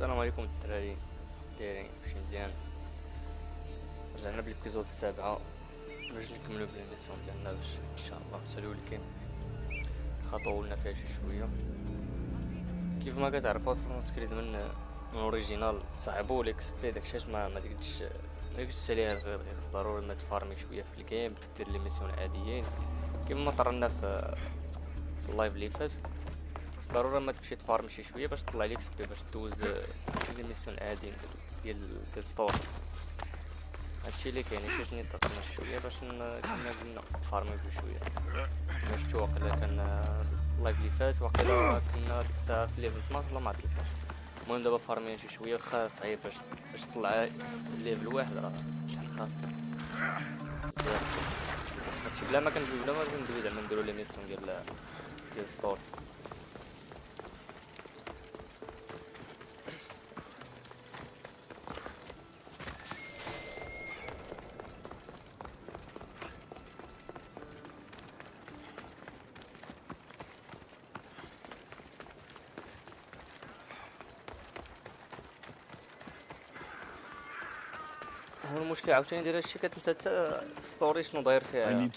السلام عليكم الدراري. دايرين ماشي مزيان؟ رجعنا بالابيزود السابعة باش نكملو بالميسيون ديالنا باش ان شاء الله نسالو اللي كاين. خطولنا فيها شي شويه. كيف ما كتعرفوا اساسن كريد من اوريجينال صعبو ليكس بي داكشي ما تقدش تساليها غير ضروري ما تفارمي شويه في الجيم، دير لي ميسيون العاديين كيما طرنا في اللايف اللي فات. بس ضروري ما تمشي تفارم شي شويه باش تطلع ليك سبي باش دوز لي ميسيون العاديين ديال ستور. هادشي اللي كاين. شي نيت طرنا شويه باش كنا قلنا فارمي في شويه. شفتو واقيلا كان اللايف اللي فات واقيلا كنا ديك الساعه في ليفل 12 ولا مع 13. المهم دابا فارمين شي شويه واخا صعيب باش تطلع ليفل واحد راه خاص بزاف. هادشي بلا ما كنجيو بلا ما كندوي زعما نديرو لي ميسيون ديال ستور. هو المشكل عاوتاني داير هادشي كتنسى حتى ستوري شنو داير فيها.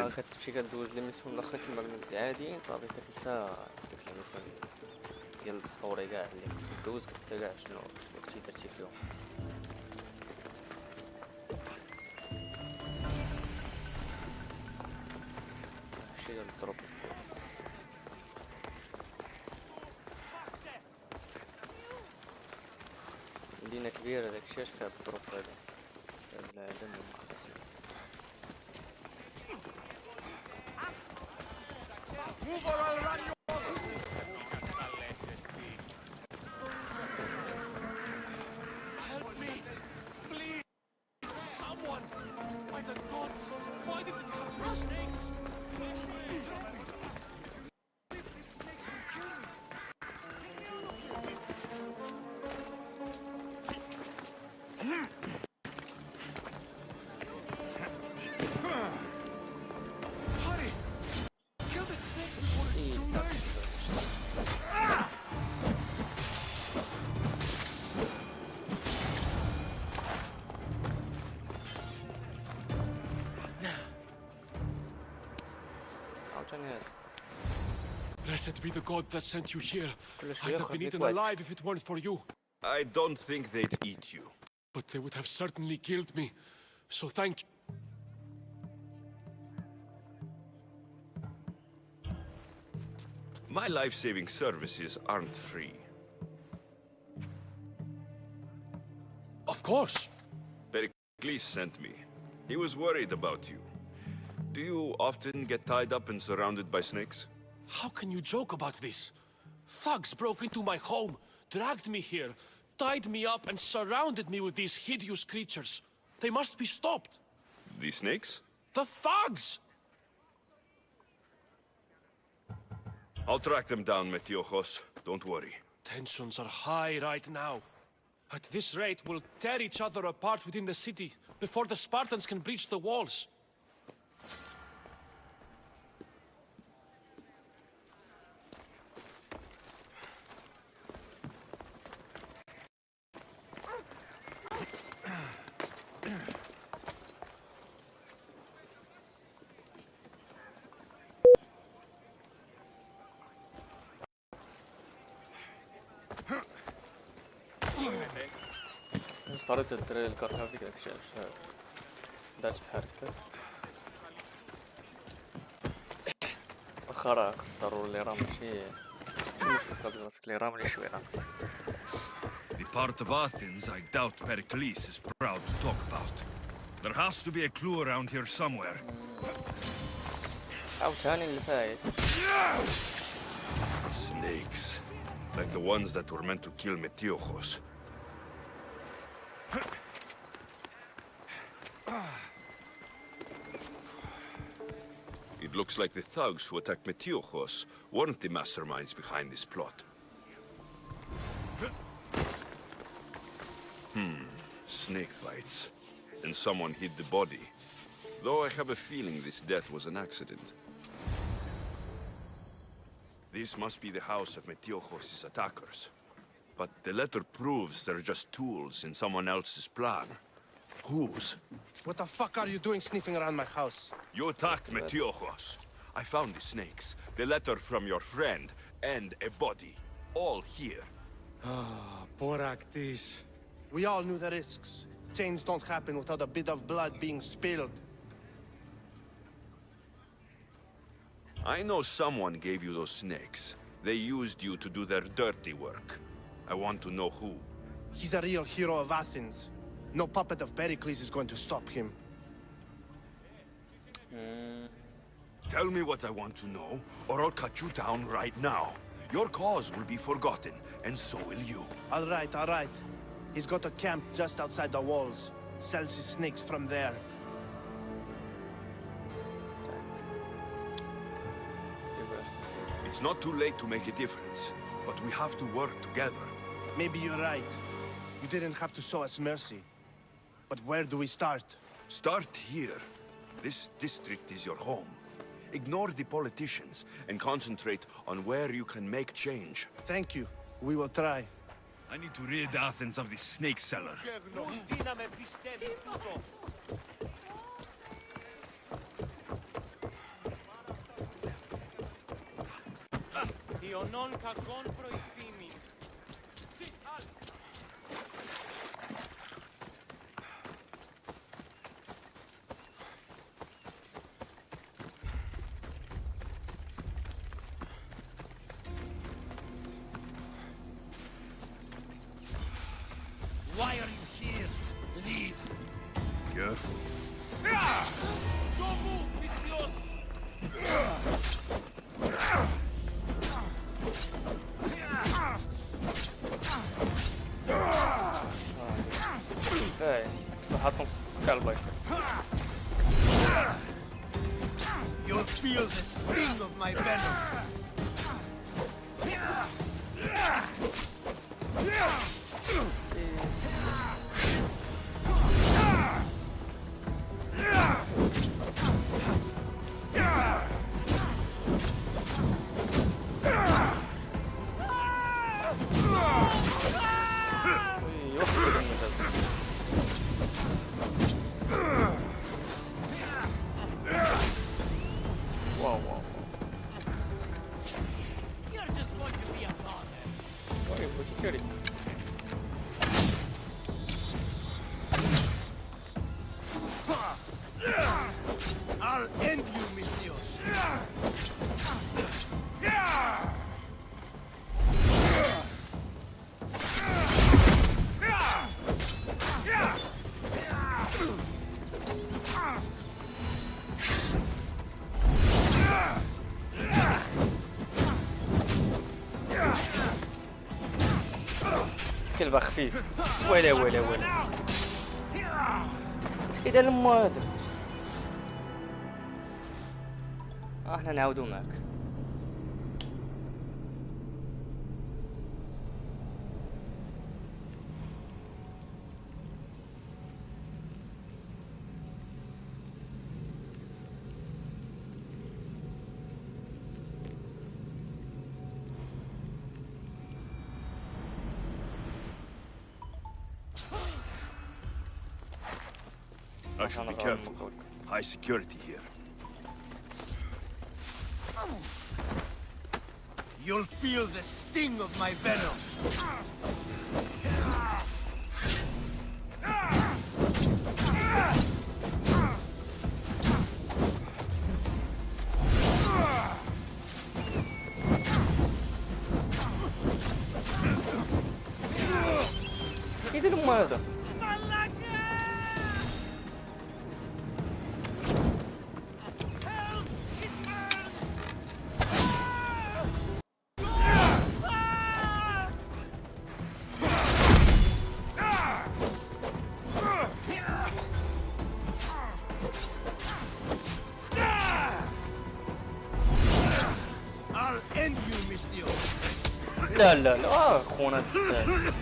كتمشي كدوز لي ميسيون الاخرين كيما قلنا العاديين صافي كتنسى ديك لي ميسيون ديال الستوري كاع اللي خصك دوز. كتنسى كاع شنو كنتي درتي فيهم. ماشي ديال الدروب في بويس مدينة كبيرة داكشي اش فيها الدروب هذا العالم. Blessed be the God that sent you here. I'd have been eaten alive if it weren't for you. I don't think they'd eat you. But they would have certainly killed me. So thank you. My life-saving services aren't free. Of course. Pericles sent me. He was worried about you. Do you often get tied up and surrounded by snakes? How can you joke about this? Thugs broke into my home, dragged me here, tied me up and surrounded me with these hideous creatures. They must be stopped. The snakes? The thugs! I'll track them down, Metiochos. Don't worry. Tensions are high right now. At this rate, we'll tear each other apart within the city before the Spartans can breach the walls. طريقة الدراري الكرهة فيك داكشي علاش دارت بحال هكا. واخا راه خص ضروري لي راه ماشي مشكل فيك لي راه ماشي شويه ناقص. The part of Athens I doubt Pericles is proud to talk about. There has to be a clue around here somewhere. عاوتاني اللي فايت. Snakes. Like the ones that were meant to kill Metiochos. It looks like the thugs who attacked Metiochos weren't the masterminds behind this plot. Snake bites. And someone hid the body. Though I have a feeling this death was an accident. This must be the house of Metiochos' attackers. but the letter proves they're just tools in someone else's plan. Whose? What the fuck are you doing sniffing around my house? You attacked Metiojos. I found the snakes, the letter from your friend, and a body. All here. Boraktis. We all knew the risks. Change don't happen without a bit of blood being spilled. I know someone gave you those snakes. They used you to do their dirty work. I want to know who. He's a real hero of Athens. No puppet of Pericles is going to stop him. Tell me what I want to know, or I'll cut you down right now. Your cause will be forgotten, and so will you. All right. He's got a camp just outside the walls. Sells his snakes from there. It's not too late to make a difference, but we have to work together. Maybe you're right. You didn't have to show us mercy. But where do we start? Start here. This district is your home. Ignore the politicians and concentrate on where you can make change. Thank you. We will try. I need to rid Athens of this snake seller. Why are you here? Leave. Careful. كفاية حطهم في قلبه. You'll feel the sting of my venom. You're just going to be a bother. I'll end you, Misthios. كلبة خفيف. ولا إذا لما هذا احنا نعودوا معك. I should be careful. High security here. You'll feel the sting of my venom. كيف يدير لهم هذا؟ I'll end you, Misthios. لا خونا الدسال.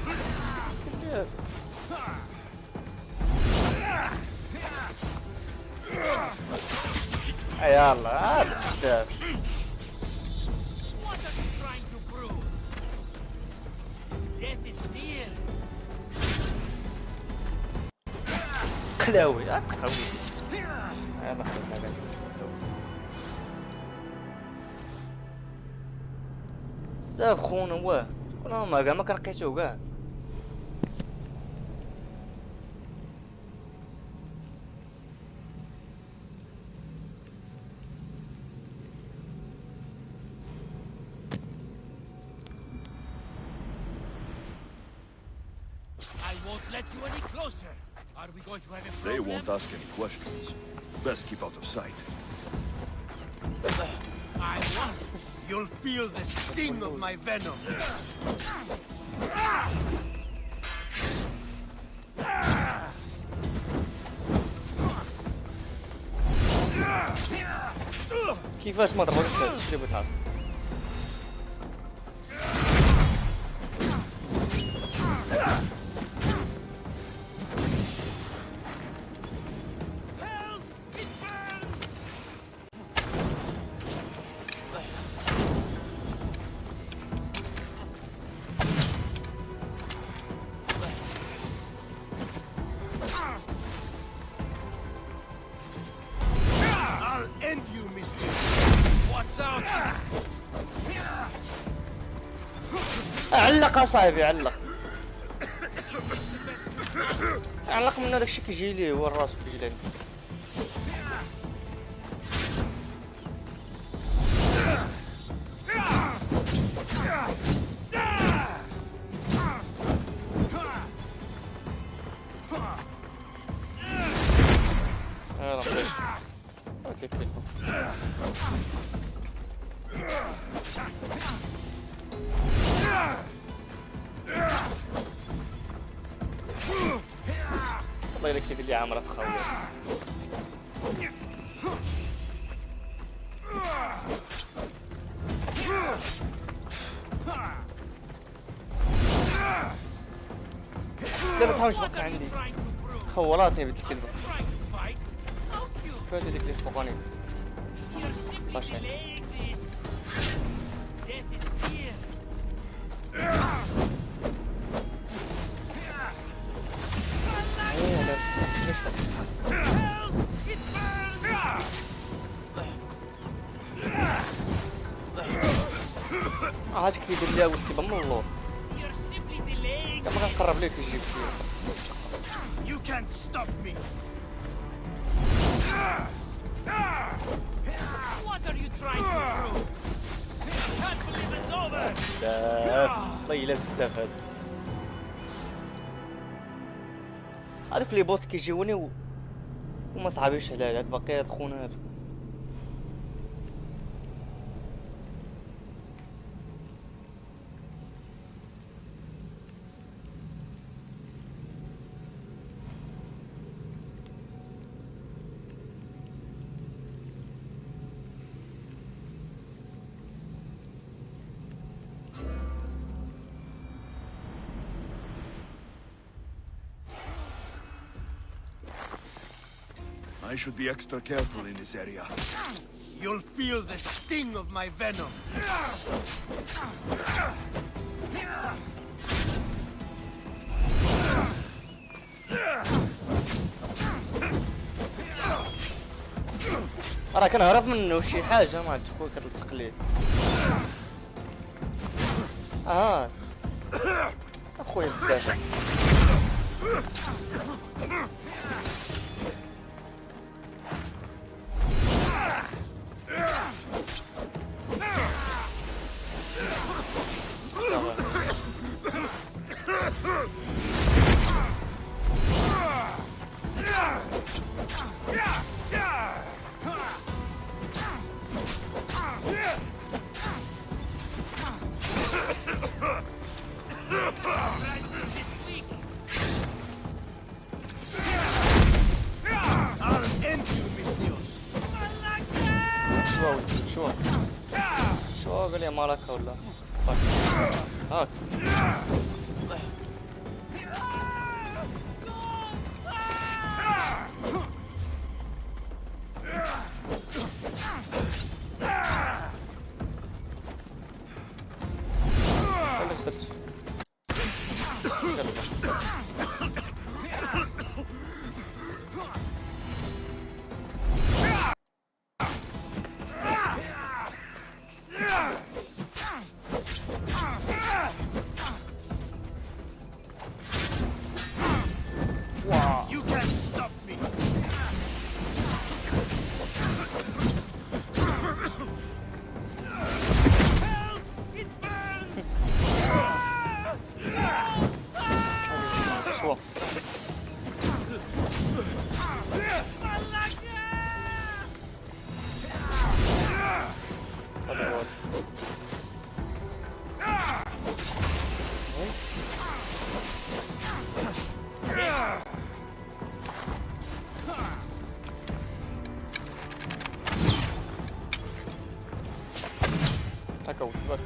يلا بزاف. What are you trying to prove? Death is قلاوي تقوي هذا خلينا بس بزاف خونا واه كنا ما كاع ما كنلقيتو كاع I won't let you any closer. Are we going to have a problem? They won't ask any questions. Best keep out of sight. I won't. You'll feel the sting of my venom. كيفاش ما ضربوش هاد الشيء اللي بغيت نعرف I'll end you, mister. What's out? علق اصاحبي علق علق من هذاك الشيء كيجي ليه هو الراس كيجي ليه يلا بلاش اوكي كلمه الله يلك كيدير لي عامره في خويا لا بس واش بقى عندي خولاتني بنت الكلبه Trying to fight? How cute. فات هذيك اللي فوقاني You're simply Pasha. delaying this. Death is here. ايه لا مش فوق Help! It burns! هاش كيدير لي ولد كيبان من اللور You're simply delaying. ما كنقرب ليه كيجيب فيا You can't stop me. What are you trying to prove? I can't believe it's over. بزاف الله يلا بزاف هذا هذوك لي بوت كيجيوني وما صعبيش على هاد باقي هاد خونا هذا I should be extra careful in this area. You'll feel the sting of my venom. راه كنهرب منه شي حاجه ما عرفت خويا كتلصق ليه اخويا بزاف I'll end you, mistios. شو قال لي مالك ولا هاك علاش درت Taka uśmiech.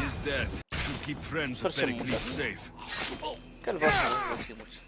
His death should keep friends of Forse Pericles muta. safe. Quel vostro non si muce.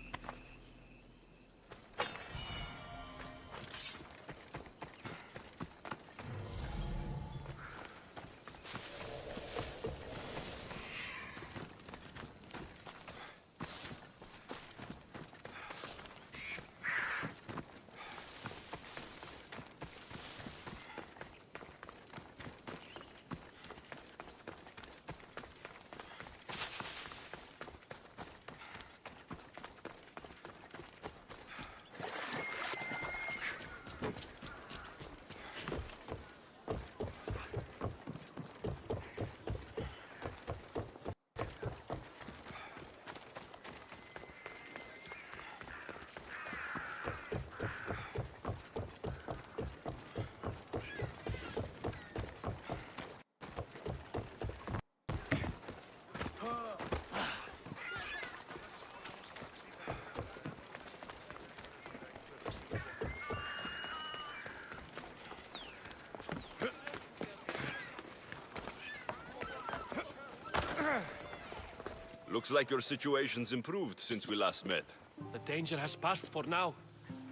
Looks like your situation's improved since we last met. The danger has passed for now.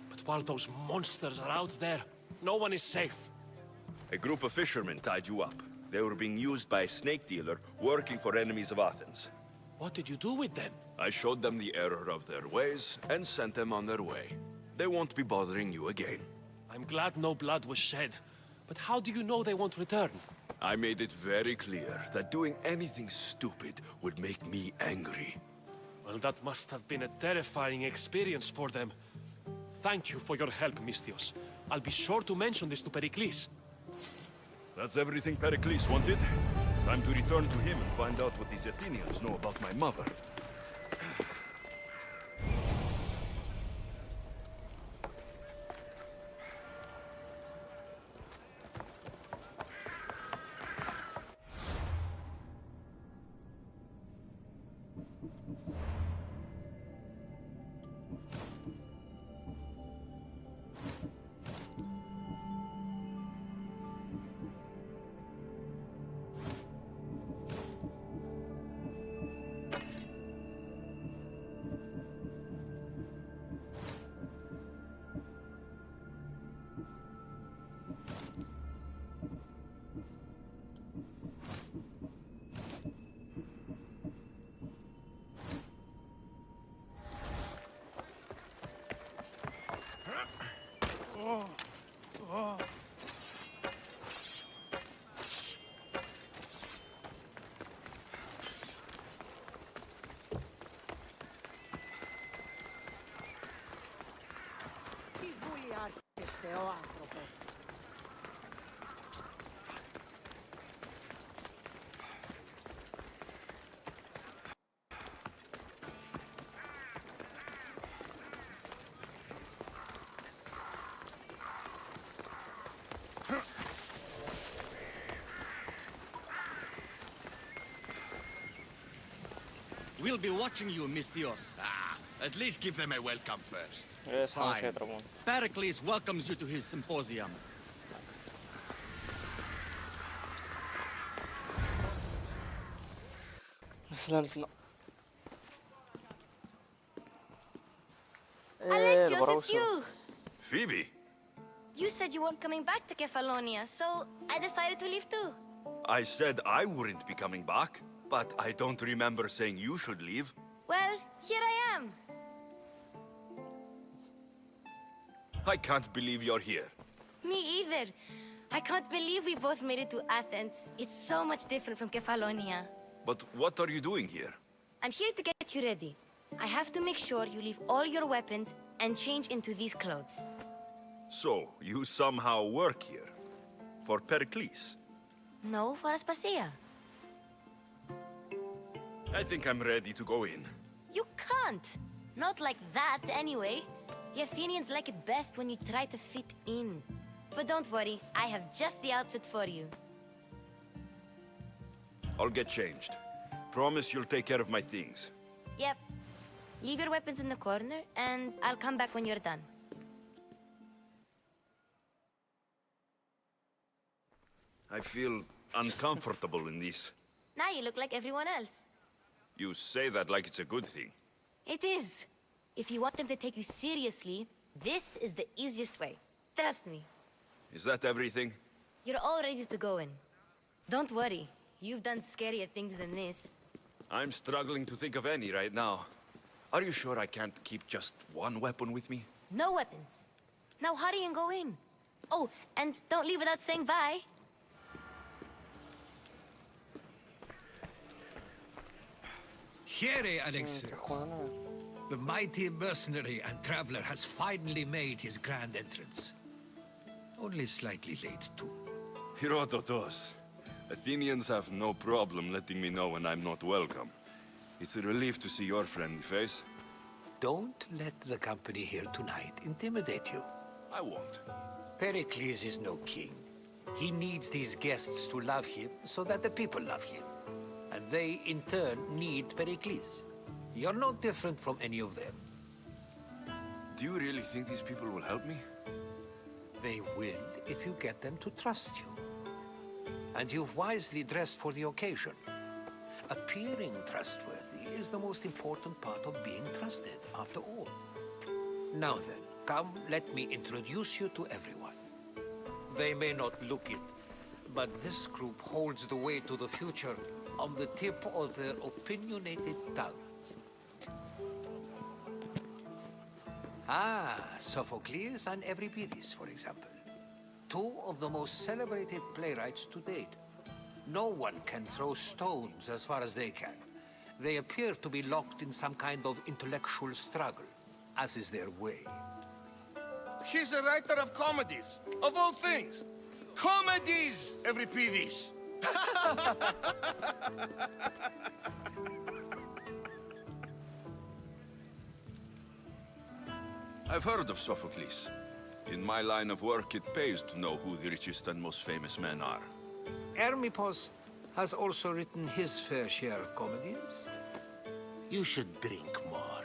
But while those monsters are out there, no one is safe. A group of fishermen tied you up. They were being used by a snake dealer working for enemies of Athens. What did you do with them? I showed them the error of their ways and sent them on their way. They won't be bothering you again. I'm glad no blood was shed. But how do you know they won't return? I made it very clear that doing anything stupid would make me angry. Well, that must have been a terrifying experience for them. Thank you for your help, Mystios. I'll be sure to mention this to Pericles. That's everything Pericles wanted. Time to return to him and find out what these Athenians know about my mother. Τι βουλιάρχεστε, ο άνθρωπε. We'll be watching you, Mystios. At least give them a welcome first. Samo Fine. se trabun. Pericles welcomes you to his symposium. Slętno. Alexios, dobra, it's uszło. you! Phoebe, You said you weren't coming back to Kefalonia, so I decided to leave too. I said I wouldn't be coming back, but I don't remember saying you should leave. Well, here I am. I can't believe you're here. Me either. I can't believe we both made it to Athens. It's so much different from Kefalonia. But what are you doing here? I'm here to get you ready. I have to make sure you leave all your weapons and change into these clothes. So, you somehow work here? For Pericles? No, for Aspasia. I think I'm ready to go in. You can't. Not like that, anyway. The Athenians like it best when you try to fit in. But don't worry, I have just the outfit for you. I'll get changed. Promise you'll take care of my things. Yep. Leave your weapons in the corner, and I'll come back when you're done. I feel uncomfortable in this. Now you look like everyone else. You say that like it's a good thing. It is. If you want them to take you seriously, this is the easiest way. Trust me. Is that everything? You're all ready to go in. Don't worry. You've done scarier things than this. I'm struggling to think of any right now. Are you sure I can't keep just one weapon with me? No weapons. Now hurry and go in. Oh, and don't leave without saying bye. Here, Alexis. The mighty mercenary and traveler has finally made his grand entrance. Only slightly late, too. Herodotus. Athenians have no problem letting me know when I'm not welcome. It's a relief to see your friendly face. Don't let the company here tonight intimidate you. I won't. Pericles is no king. He needs these guests to love him so that the people love him. And they, in turn, need Pericles. You're no different from any of them. Do you really think these people will help me? They will if you get them to trust you. And you've wisely dressed for the occasion. Appearing trustworthy is the most important part of being trusted, after all. Now then, come, let me introduce you to everyone. They may not look it, but this group holds the way to the future on the tip of their opinionated tongues. Sophocles and Euripides, for example. Two of the most celebrated playwrights to date. No one can throw stones as far as they can. They appear to be locked in some kind of intellectual struggle, as is their way. He's a writer of comedies, of all things. Comedies, Euripides. I've heard of Sophocles. In my line of work, it pays to know who the richest and most famous men are. Hermippos has also written his fair share of comedies. You should drink more.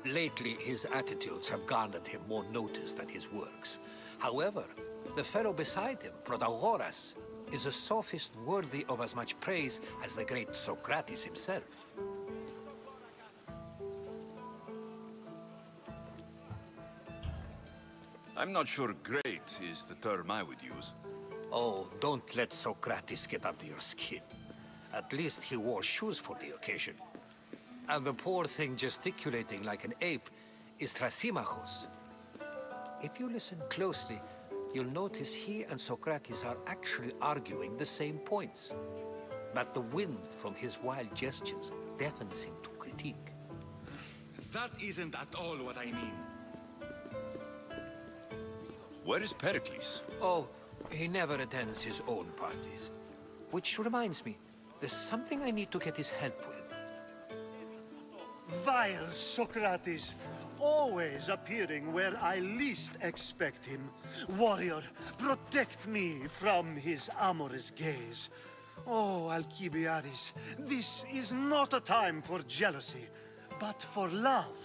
Lately, his attitudes have garnered him more notice than his works. However, the fellow beside him, Protagoras, is a sophist worthy of as much praise as the great Socrates himself. I'm not sure great is the term I would use. Oh, don't let Socrates get under your skin. At least he wore shoes for the occasion. And the poor thing gesticulating like an ape is Thrasymachos. If you listen closely, you'll notice he and Socrates are actually arguing the same points. But the wind from his wild gestures deafens him to critique. That isn't at all what I mean. Where is Pericles? Oh, he never attends his own parties. Which reminds me, there's something I need to get his help with. Vile Socrates, always appearing where I least expect him. Warrior, protect me from his amorous gaze. Oh, Alcibiades, this is not a time for jealousy, but for love.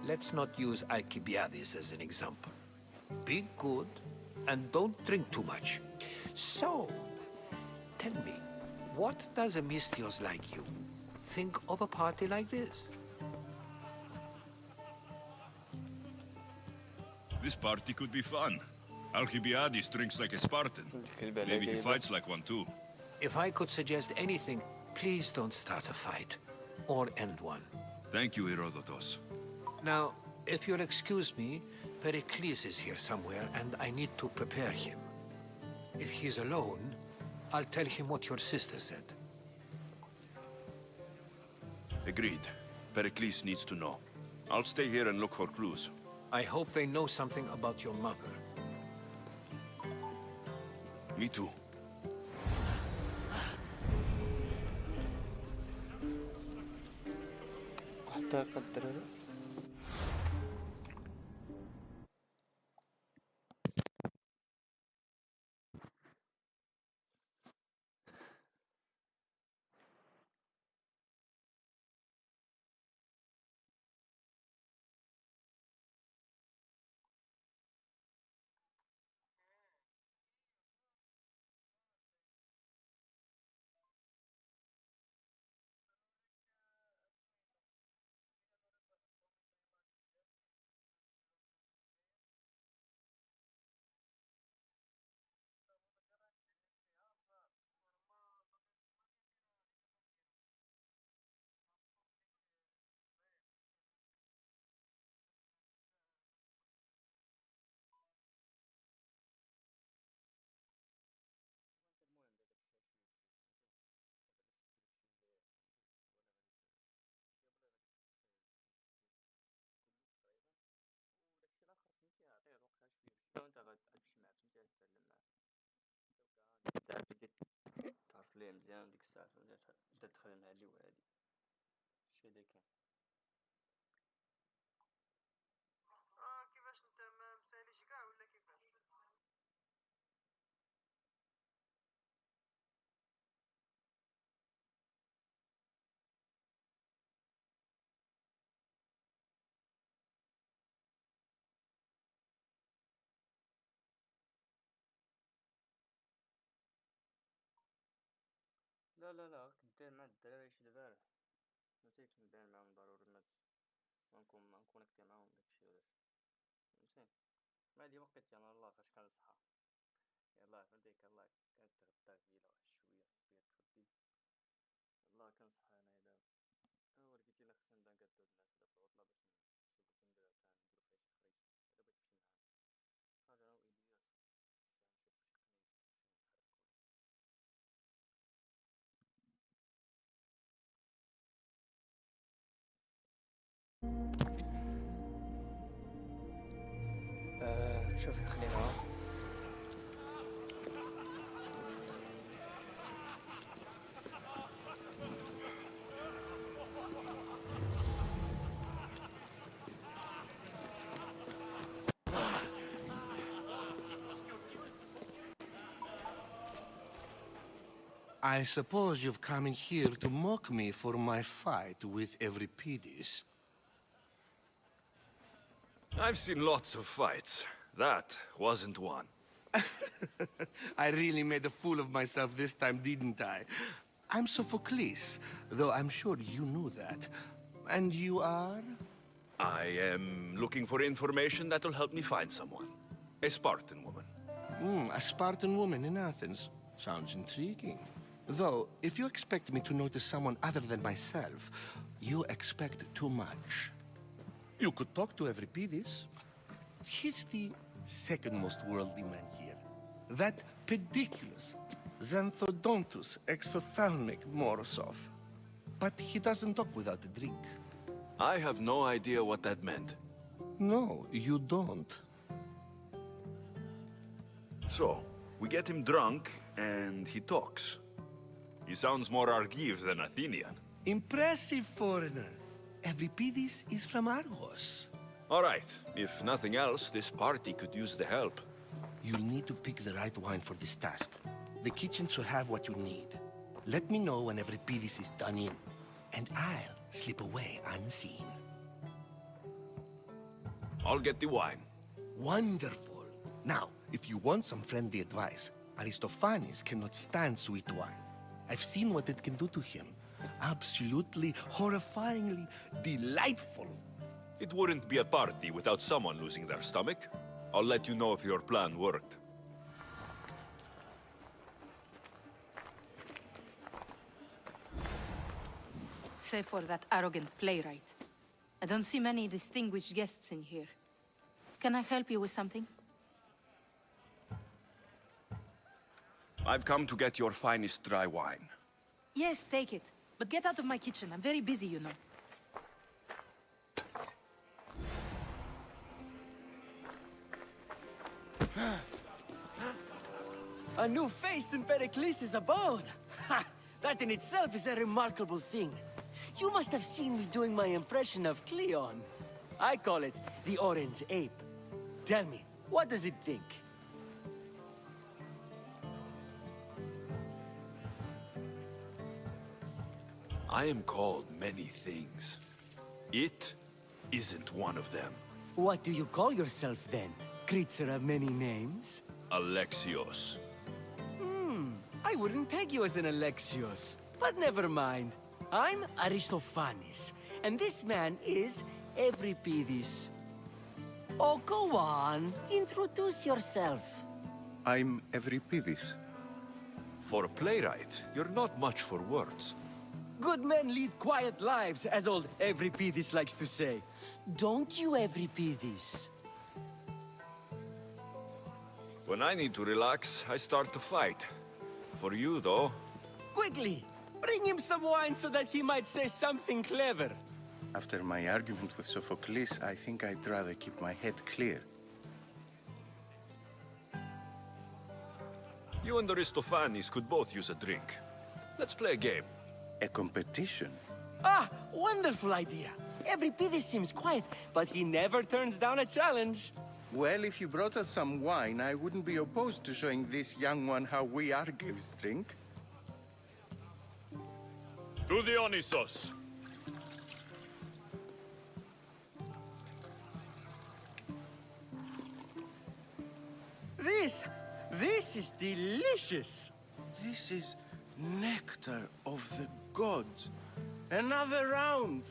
Let's not use Alcibiades as an example. Be good, and don't drink too much. So, tell me, what does a Misthios like you think of a party like this? This party could be fun. Alcibiades drinks like a Spartan. Maybe he fights like one too. If I could suggest anything, please don't start a fight, or end one. Thank you, Herodotus. Now, if you'll excuse me, Pericles is here somewhere, and I need to prepare him. If he's alone, I'll tell him what your sister said. Agreed. Pericles needs to know. I'll stay here and look for clues. I hope they know something about your mother. Me too. أعتقد بلاي مزيان ديك الساعة بدات تدخل مع هادي وهادي شي اللي كاين. كيفاش انت ما مساليش كاع ولا كيفاش؟ لا راك دير مع الدراري شي البارح ما تيكش نبان معاهم ضروري ما نكونيكتي معاهم داكشي علاش فهمتي. ما هادي وقيت انا الله فاش كنصحى يلاه فهمتيك الله كنتغدى فيلا واحد شويه بغيت تغدي الله كنصحى انايا دابا هو لقيت الا خصني نبدا كدو الناس دابا العطله باش نشوفو فين نديرو نديرو فيها شي خريج دابا بغيت نمشي معاهم حاجه انا والياس نشوف باش نحرك شوفي خلينا I suppose you've come in here to mock me for my fight with Euripides. I've seen lots of fights. That wasn't one. I really made a fool of myself this time, didn't I? I'm Sophocles, though I'm sure you knew that. And you are? I am looking for information that'll help me find someone. A Spartan woman. A Spartan woman in Athens. Sounds intriguing. Though, if you expect me to notice someone other than myself, you expect too much. You could talk to Euripides. He's the second most worldly man here. That pediculous, xanthodontus exophthalmic Morosov. But he doesn't talk without a drink. I have no idea what that meant. No, you don't. So, we get him drunk, and he talks. He sounds more Argive than Athenian. Impressive foreigner. Euripides is from Argos. All right, if nothing else, this party could use the help. You'll need to pick the right wine for this task. The kitchen should have what you need. Let me know when Euripides is done in, and I'll slip away unseen. I'll get the wine. Wonderful. Now, if you want some friendly advice, Aristophanes cannot stand sweet wine. I've seen what it can do to him. Absolutely, horrifyingly delightful. It wouldn't be a party without someone losing their stomach. I'll let you know if your plan worked. Save for that arrogant playwright. I don't see many distinguished guests in here. Can I help you with something? I've come to get your finest dry wine. Yes, take it. But get out of my kitchen. I'm very busy, you know. A new face in Pericles' abode! Ha! That in itself is a remarkable thing. You must have seen me doing my impression of Cleon. I call it the Orange Ape. Tell me, what does it think? I am called many things. It isn't one of them. What do you call yourself then? Creature of many names? Alexios. I wouldn't peg you as an Alexios. But never mind. I'm Aristophanes, and this man is Euripides. Oh, go on. Introduce yourself. I'm Euripides. For a playwright, you're not much for words. Good men lead quiet lives, as old Euripides likes to say. Don't you, Euripides? When I need to relax, I start to fight. For you, though... Quickly! Bring him some wine so that he might say something clever. After my argument with Sophocles, I think I'd rather keep my head clear. You and Aristophanes could both use a drink. Let's play a game. A competition? Ah, wonderful idea. Evripidis seems quiet, but he never turns down a challenge. Well, if you brought us some wine, I wouldn't be opposed to showing this young one how we Argives drink. To the Onisos. This is delicious. This is nectar of the gods. Another round.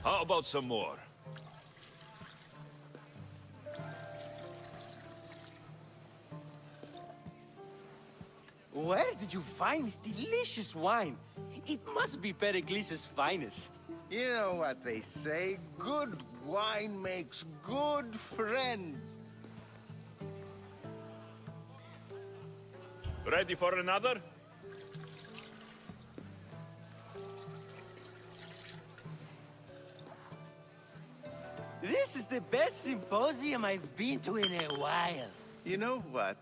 How about some more? Where did you find this delicious wine? It must be Pericles' finest. You know what they say, good wine makes good friends. Ready for another? This is the best symposium I've been to in a while. You know what?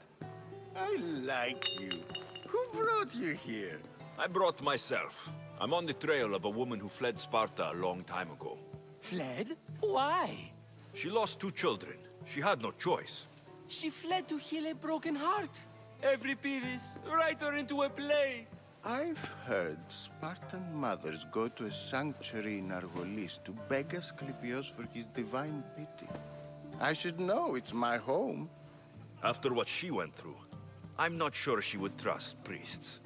I like you. Who brought you here? I brought myself. I'm on the trail of a woman who fled Sparta a long time ago. Fled? Why? She lost 2 children. She had no choice. She fled to heal a broken heart. Evripidis, write her into a play. I've heard Spartan mothers go to a sanctuary in Argolis to beg Asclepios for his divine pity. I should know, it's my home. After what she went through, I'm not sure she would trust priests.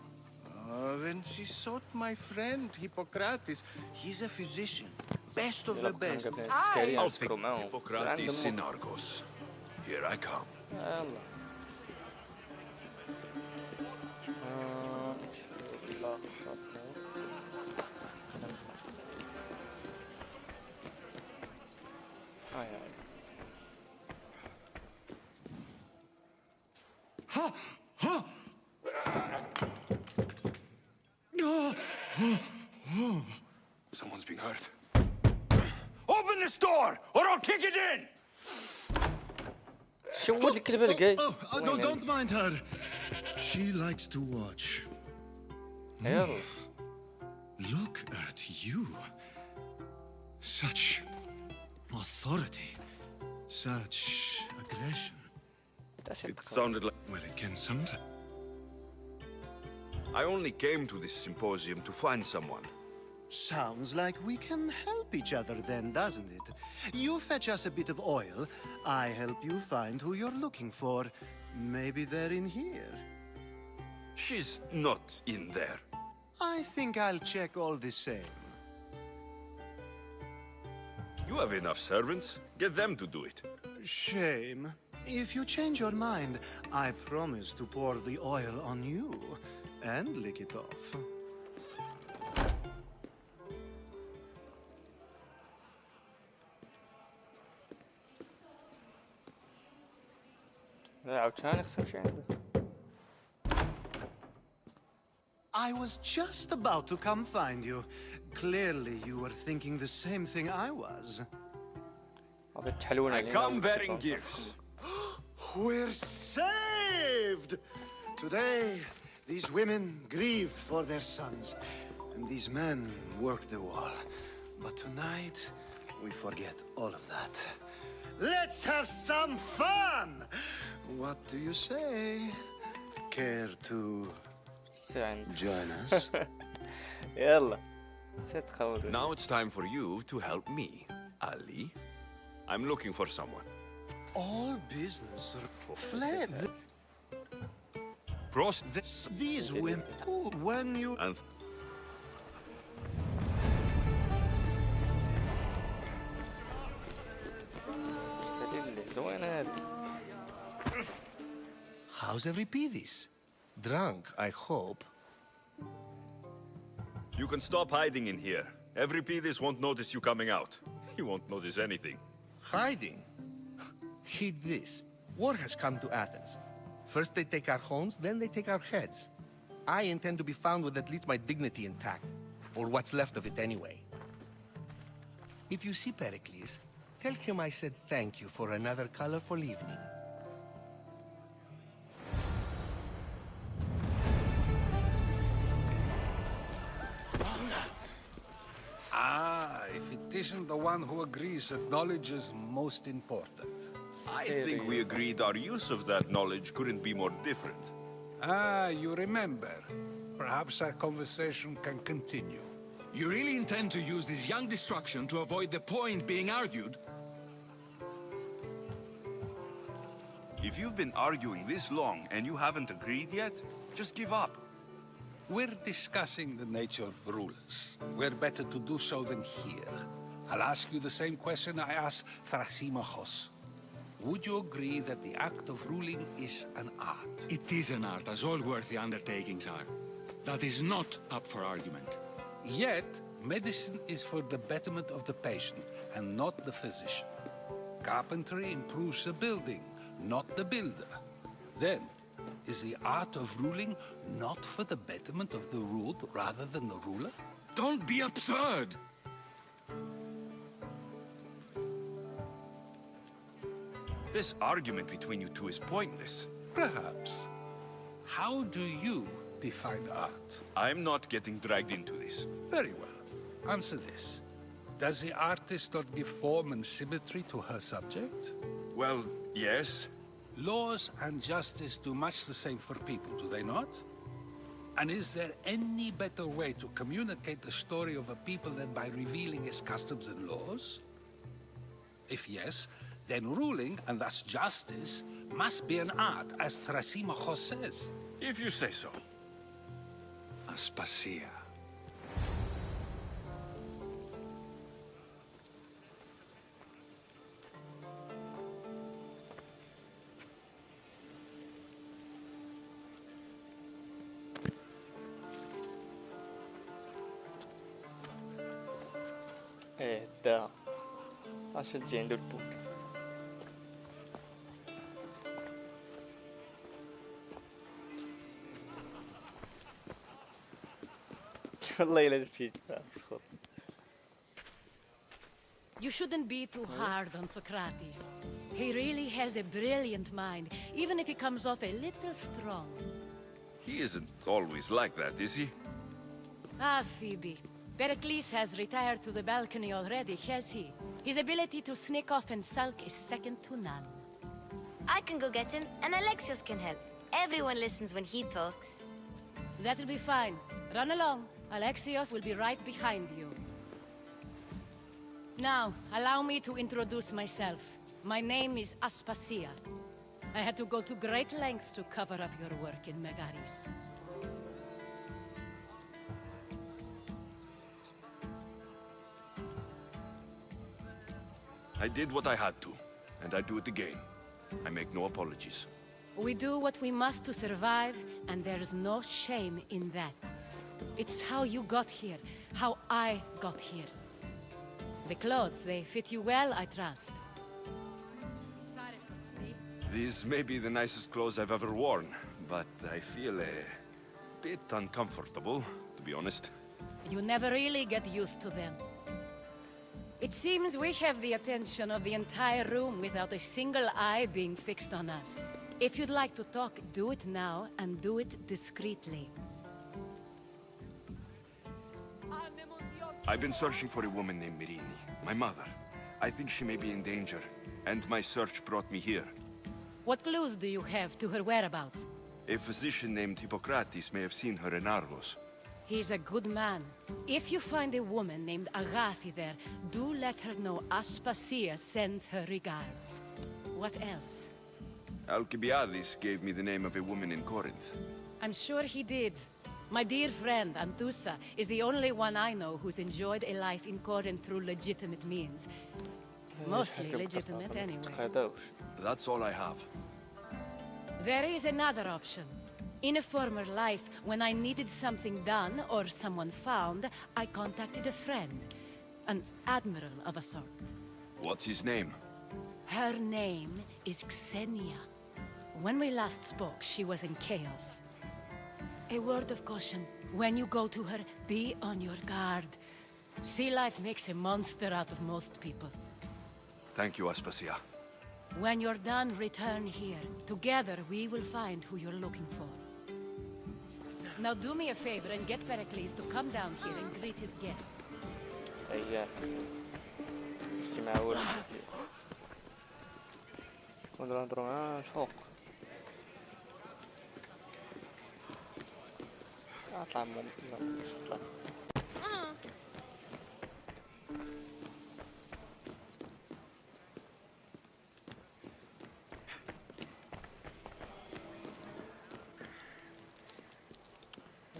Oh, then she sought my friend, Hippocrates. He's a physician. Best of the best. I'll think Hippocrates in Argos. Here I come. Someone's being hurt. Open this door, or I'll kick it in! شو اللي كل بالك جاي؟ Don't mind her. She likes to watch. يلا. Look at you. Such authority. Such aggression. It sounded like... Well, it can sometimes. I only came to this symposium to find someone. Sounds like we can help each other then, doesn't it? You fetch us a bit of oil, I help you find who you're looking for. Maybe they're in here. She's not in there. I think I'll check all the same. You have enough servants. Get them to do it. Shame. If you change your mind, I promise to pour the oil on you and lick it off. لا عاوتاني خسر شي عنده. I was just about to come find you. Clearly, you were thinking the same thing I was. I come bearing gifts. We're saved! Today, these women grieved for their sons, and these men worked the wall. But tonight, we forget all of that. Let's have some fun! What do you say? Care to join us? يلا. Now it's time for you to help me, Ali. I'm looking for someone. All business fled. Prost. These women, when you... And How's Evripidis? Drunk, I hope. you can stop hiding in here. Evripidis won't notice you coming out. He won't notice anything. Hiding? Heed this. War has come to Athens. First they take our homes, then they take our heads. I intend to be found with at least my dignity intact. Or what's left of it anyway. If you see Pericles, tell him I said thank you for another colorful evening. isn't the one who agrees that knowledge is most important. I think we agreed our use of that knowledge couldn't be more different. Ah, you remember. Perhaps our conversation can continue. You really intend to use this young destruction to avoid the point being argued? If you've been arguing this long and you haven't agreed yet, just give up. We're discussing the nature of rulers. We're better to do so than here. I'll ask you the same question I asked Thrasimachos. Would you agree that the act of ruling is an art? It is an art, as all worthy undertakings are. That is not up for argument. Yet, medicine is for the betterment of the patient, and not the physician. Carpentry improves the building, not the builder. Then, is the art of ruling not for the betterment of the ruled rather than the ruler? Don't be absurd! This argument between you two is pointless. Perhaps. How do you define art? I'm not getting dragged into this. Very well. Answer this. Does the artist not give form and symmetry to her subject? Well, yes. Laws and justice do much the same for people, do they not? And is there any better way to communicate the story of a people than by revealing its customs and laws? If yes, then ruling, and thus justice, must be an art, as Thrasimachos says. If you say so. Aspasia. Da. Sta scegliendo il pubblico. والله لا نسيت اسخط. You shouldn't be too hard on Socrates. He really has a brilliant mind, even if he comes off a little strong. He isn't always like that, is he? Ah, Phoebe. Pericles has retired to the balcony already, has he? His ability to sneak off and sulk is second to none. I can go get him, and Alexios can help. Everyone listens when he talks. That'll be fine. Run along. Alexios will be right behind you. Now, allow me to introduce myself. My name is Aspasia. I had to go to great lengths to cover up your work in Megaris. I did what I had to, and I do it again. I make no apologies. We do what we must to survive, and there's no shame in that. It's how you got here, how I got here. The clothes, they fit you well, I trust. These may be the nicest clothes I've ever worn, but I feel a bit uncomfortable, to be honest. You never really get used to them. It seems we have the attention of the entire room without a single eye being fixed on us. If you'd like to talk, do it now, and do it discreetly. I've been searching for a woman named Mirini, my mother. I think she may be in danger, and my search brought me here. What clues do you have to her whereabouts? A physician named Hippocrates may have seen her in Argos. He's a good man. If you find a woman named Agathi there, do let her know Aspasia sends her regards. What else? Alcibiades gave me the name of a woman in Corinth. I'm sure he did. My dear friend, Anthusa, is the only one I know who's enjoyed a life in Corinth through legitimate means. Mostly legitimate, anyway. That's all I have. There is another option. In a former life, when I needed something done or someone found, I contacted a friend. An admiral of a sort. What's his name? Her name is Xenia. When we last spoke, she was in chaos. A word of caution. When you go to her, be on your guard. Sea life makes a monster out of most people. Thank you, Aspasia. When you're done, return here. Together, we will find who you're looking for. Now do me a favor and get Pericles to come down here and greet his guests. Yeah. ماشي مع والو نقدرو نهضرو معاه الفوق اطلع طلع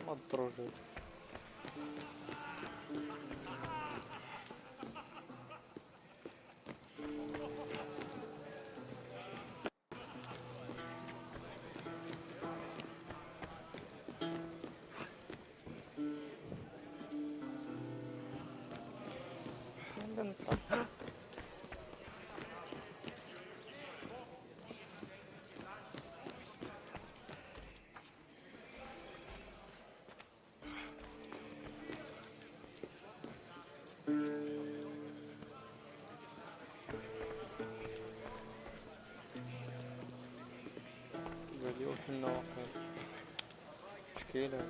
ما الدروج هادي نطلع بالي وحنا واقعين مشكلة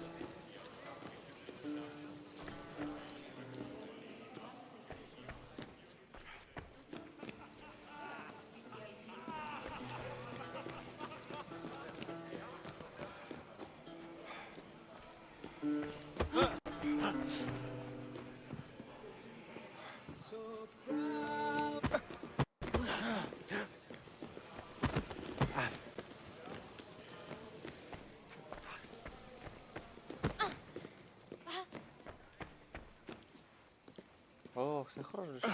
اوه خصني نخرج ولا شنو؟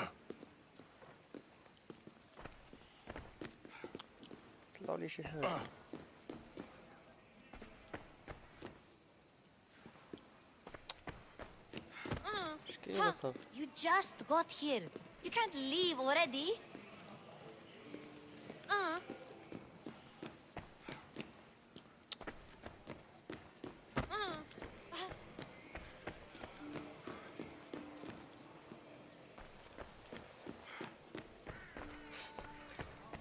طلعوا لي شي حاجة اش كاين صافي You just got here. You can't leave already.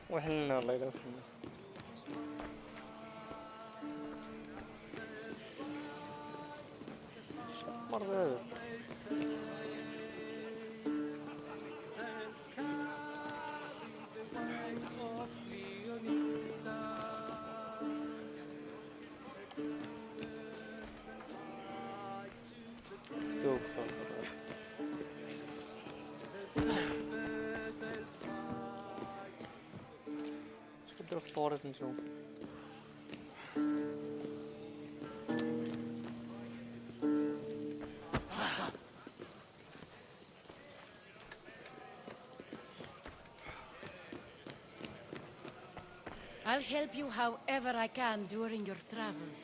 وحنا الله يلا وحنا شمر هذا مكتوب صفر اش كديرو في الطواريط نتوما I'll help you however I can during your travels.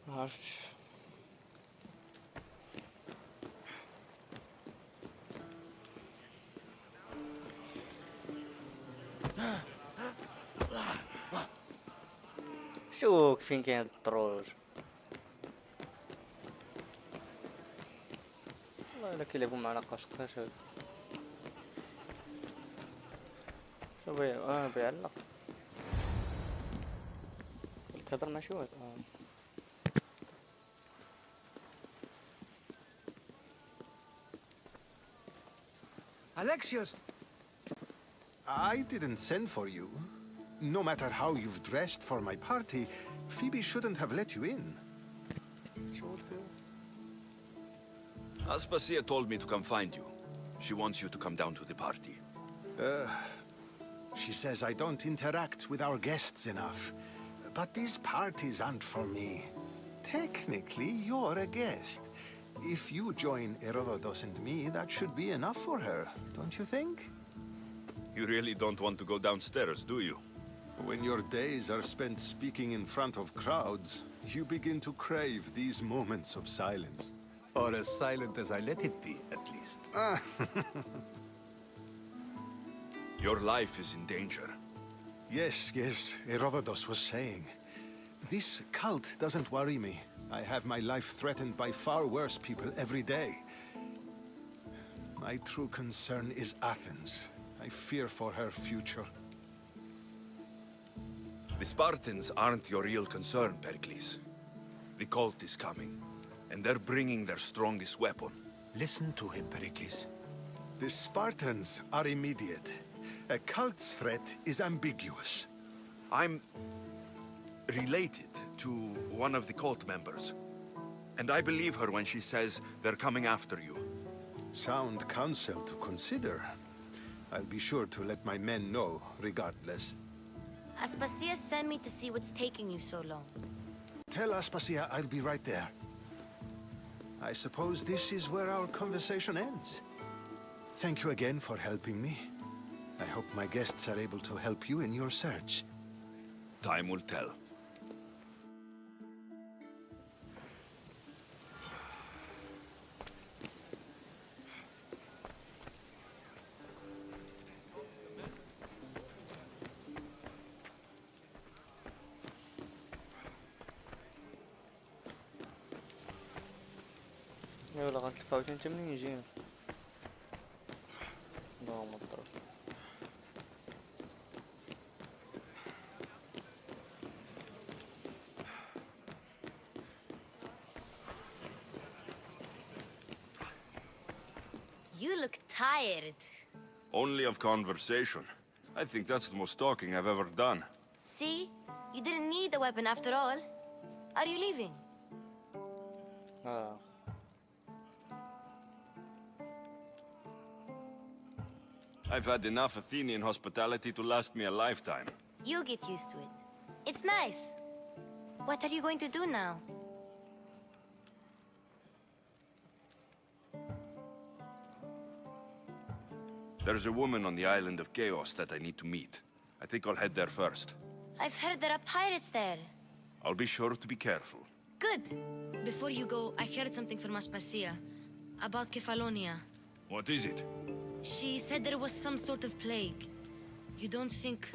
ما عرفتش شوك فين كاين الدروج والله الا كيلعبوا معنا قشقاش هذا شو بيعلق كهضر مع شي واحد Alexios! I didn't send for you. No matter how you've dressed for my party, Phoebe shouldn't have let you in. Aspasia told me to come find you. She wants you to come down to the party. She says I don't interact with our guests enough. But these parties aren't for me. Technically, you're a guest. If you join Herodotus and me, that should be enough for her, don't you think? You really don't want to go downstairs, do you? When your days are spent speaking in front of crowds, you begin to crave these moments of silence. Or as silent as I let it be, at least. Your life is in danger. Yes, Herodotus was saying. This cult doesn't worry me. I have my life threatened by far worse people every day. My true concern is Athens. I fear for her future. The Spartans aren't your real concern, Pericles. The cult is coming, and they're bringing their strongest weapon. Listen to him, Pericles. The Spartans are immediate. A cult's threat is ambiguous. I'm related to one of the cult members, and I believe her when she says they're coming after you. Sound counsel to consider. I'll be sure to let my men know, regardless. Aspasia sent me to see what's taking you so long. Tell Aspasia I'll be right there. I suppose this is where our conversation ends. Thank you again for helping me. I hope my guests are able to help you in your search. Time will tell. يلا غنتلفاو انت منين جينا لا مطر You look tired. Only of conversation. I think that's the most talking I've ever done. See? You didn't need the weapon after all. Are you leaving? I've had enough Athenian hospitality to last me a lifetime. You'll get used to it. It's nice. What are you going to do now? There's a woman on the island of Chaos that I need to meet. I think I'll head there first. I've heard there are pirates there. I'll be sure to be careful. Good. Before you go, I heard something from Aspasia about Kefalonia. What is it? She said there was some sort of plague. You don't think...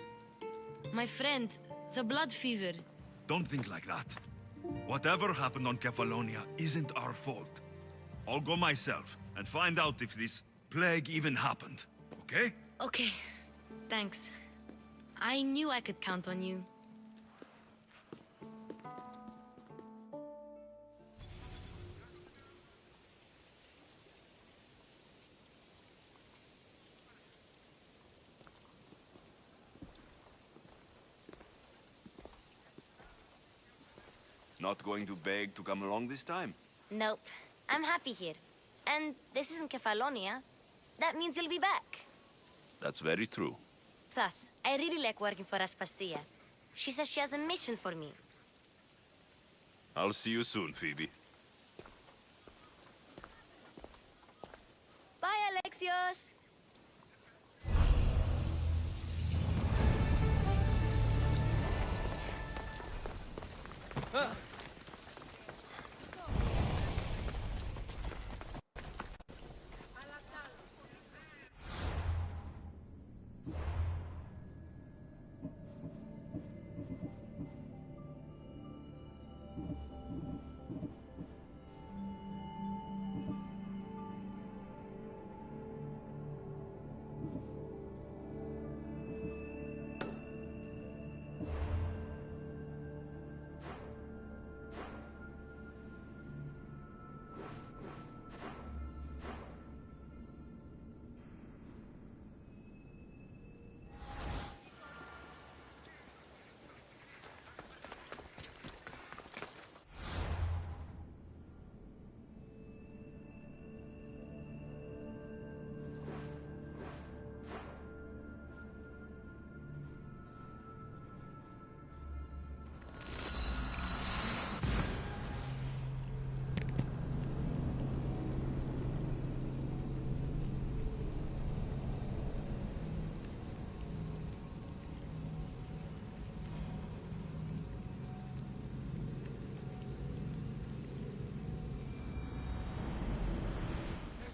My friend, the blood fever. Don't think like that. Whatever happened on Kefalonia isn't our fault. I'll go myself and find out if this plague even happened, okay? Okay. Thanks. I knew I could count on you. Not going to beg to come along this time? Nope. I'm happy here. And this isn't Kefalonia. That means you'll be back. That's very true. Plus, I really like working for Aspasia. She says she has a mission for me. I'll see you soon, Phoebe. Bye, Alexios!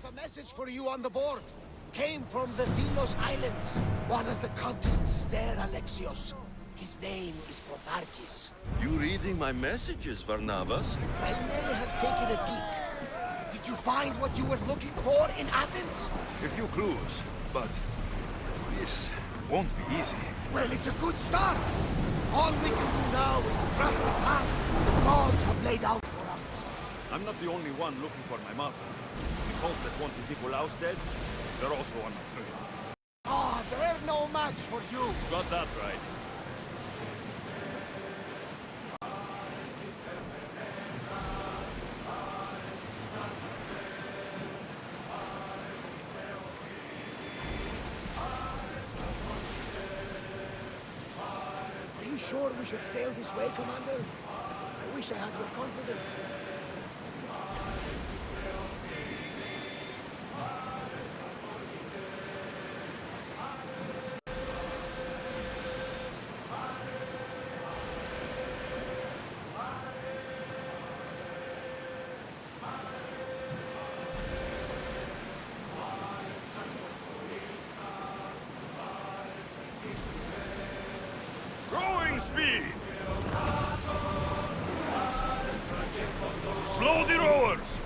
There's a message for you on the board. Came from the Delos Islands. One of the cultists is there, Alexios. His name is Protarchis. You reading my messages, Varnavas? I may have taken a peek. Did you find what you were looking for in Athens? A few clues, but this won't be easy. Well, it's a good start. All we can do now is trust the path the gods have laid out for us. I'm not the only one looking for my mother. The cult that wanted Nikolaus dead, they're also on my trail. Ah, they're no match for you. Got that right. Are you sure we should sail this way, Commander? I wish I had your confidence. Rowing speed! Slow the rowers!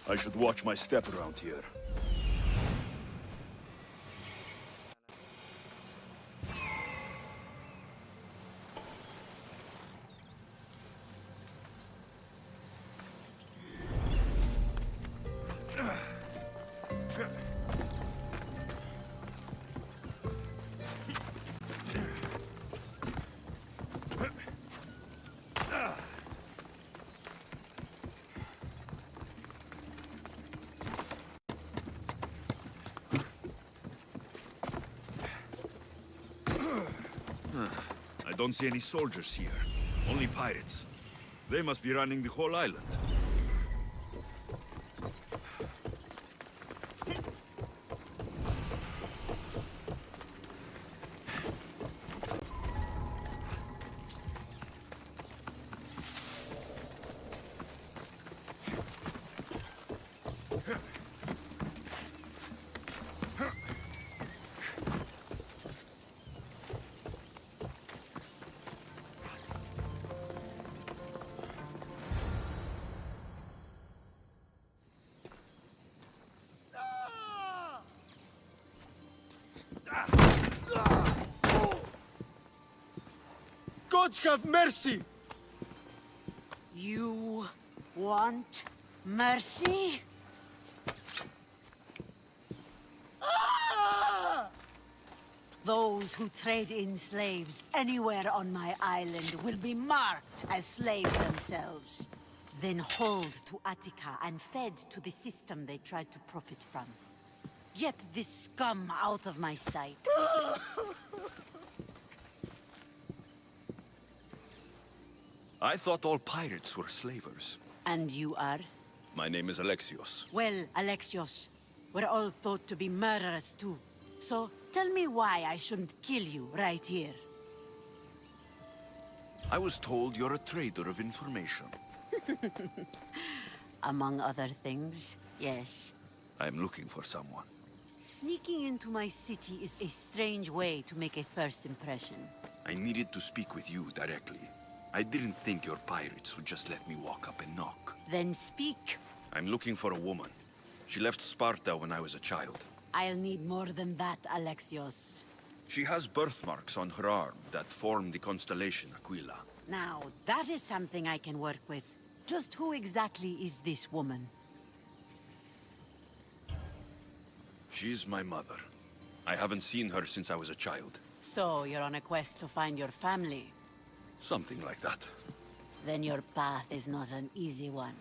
I should watch my step around here. I don't see any soldiers here. Only pirates. They must be running the whole island. Gods have mercy! You want mercy? Those who trade in slaves anywhere on my island will be marked as slaves themselves, then hauled to Attica and fed to the system they tried to profit from. Get this scum out of my sight. I thought all pirates were slavers. And you are? My name is Alexios. Well, Alexios, we're all thought to be murderers too. So, tell me why I shouldn't kill you right here. I was told you're a trader of information. Among other things, yes. I'm looking for someone. Sneaking into my city is a strange way to make a first impression. I needed to speak with you directly. I didn't think your pirates would just let me walk up and knock. Then speak. I'm looking for a woman. She left Sparta when I was a child. I'll need more than that, Alexios. She has birthmarks on her arm that form the constellation Aquila. Now, that is something I can work with. Just who exactly is this woman? She's my mother. I haven't seen her since I was a child. So, you're on a quest to find your family? Something like that. Then your path is not an easy one.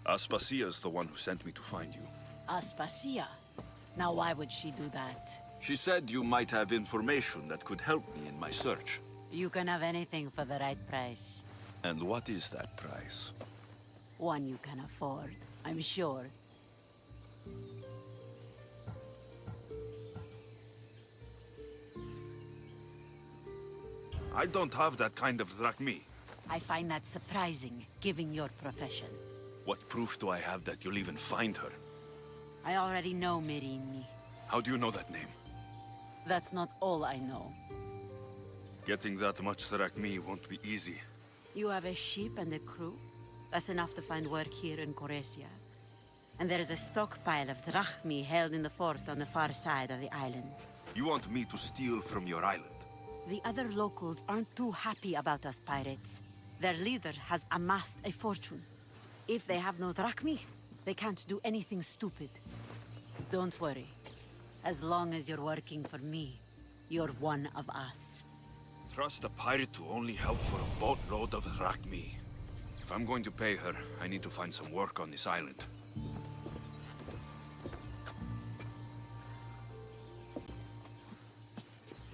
Aspasia's the one who sent me to find you. Aspasia? Now why would she do that? She said you might have information that could help me in my search. You can have anything for the right price. And what is that price? One you can afford, I'm sure. I don't have that kind of drachmi. I find that surprising, given your profession. What proof do I have that you'll even find her? I already know Merini. How do you know that name? That's not all I know. Getting that much drachmi won't be easy. You have a ship and a crew? That's enough to find work here in Coresia. And there is a stockpile of drachmi held in the fort on the far side of the island. You want me to steal from your island? The other locals aren't too happy about us pirates. Their leader has amassed a fortune. If they have no drachmi, they can't do anything stupid. Don't worry. As long as you're working for me, you're one of us. Trust a pirate to only help for a boatload of drachmi. If I'm going to pay her, I need to find some work on this island.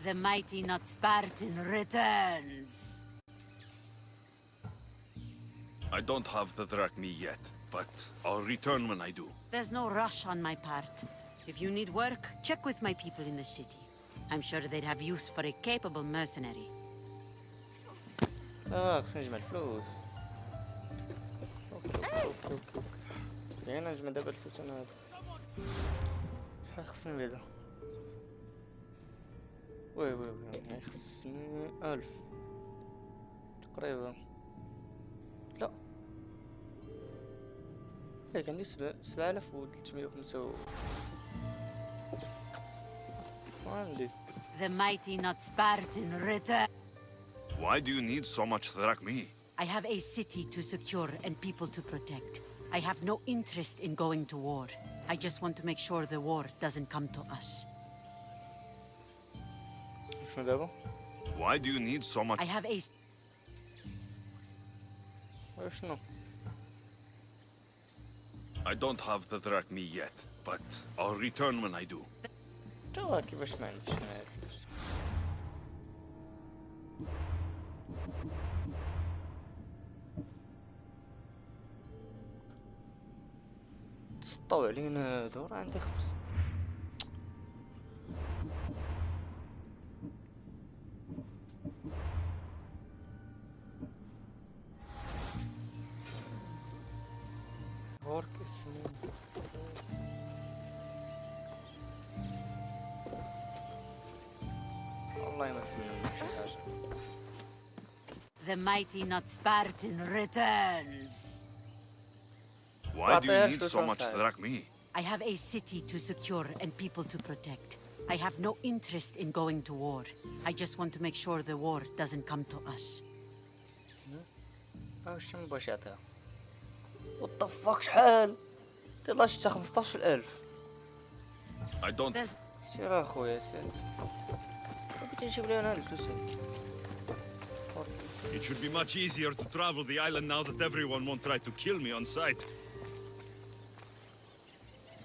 The mighty not Spartan returns! I don't have the drachmi yet, but I'll return when I do. There's no rush on my part. If you need work, check with my people in the city. I'm sure they'd have use for a capable mercenary. خصني نجمع الفلوس. اوكي. خلينا نجمع دابا الفلوس انا هادو. شحال خصني بعدا؟ وي يعني خصني 1000 تقريبا. لا ياك عندي 7305 ما عندي. The mighty not Spartan return. Why do you need so much drachmi? I have a city to secure and people to protect. I have no interest in going to war. I just want to make sure the war doesn't come to us. شنو دابا؟ Why do you need so much? I have a... شنو؟ I don't have the drachmi yet, but I'll return when I do. توا كيفاش ما عنديش انا الفلوس؟ تسطاو علينا هادو راه عندي 5. والله ما فهمنا شي حاجة. The mighty not Spartan returns. Why do you need so much drachmi? I have a city to secure and people to protect. I have no interest in going to war. I just want to make sure the war doesn't come to us. واش مبغاش يعطيها؟ What the fuck شحال؟ يلاه شتا 15000. I don't. سير اخويا سير. بغيت نجيب لي انا الفلوس. It should be much easier to travel the island now that everyone won't try to kill me on sight.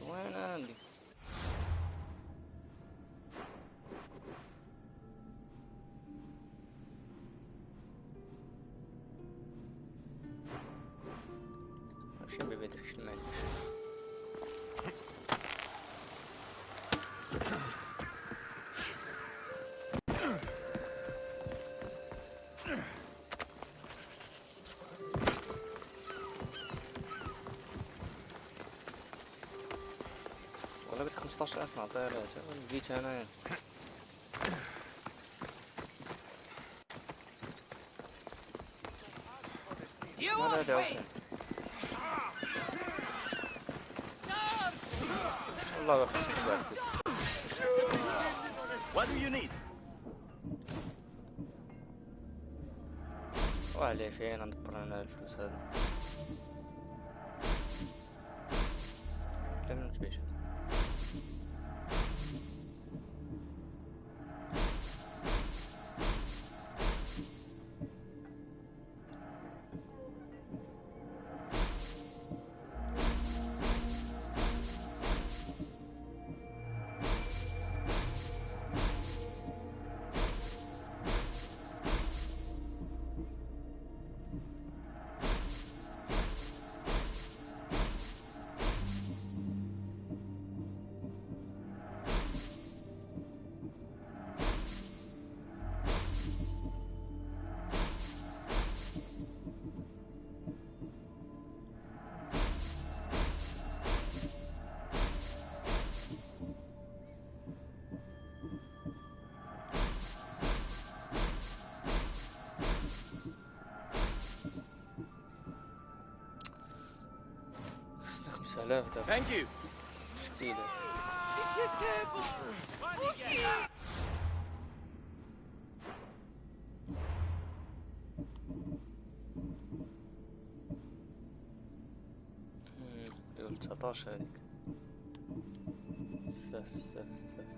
وين عندي؟ واش ما بدريش ما عنديش. والله بغيت 15000 نعطيها لها حتى لقيت انايا. ماذا دعوتها؟ والله ما خصني نشبع فلوس. What do you need? وعليه فين ندبر انا الفلوس هادو؟ لا ما نتبيعش. 5000 دابا. Thank you. مشكلة. نديرو 19 هذيك. بزاف بزاف بزاف.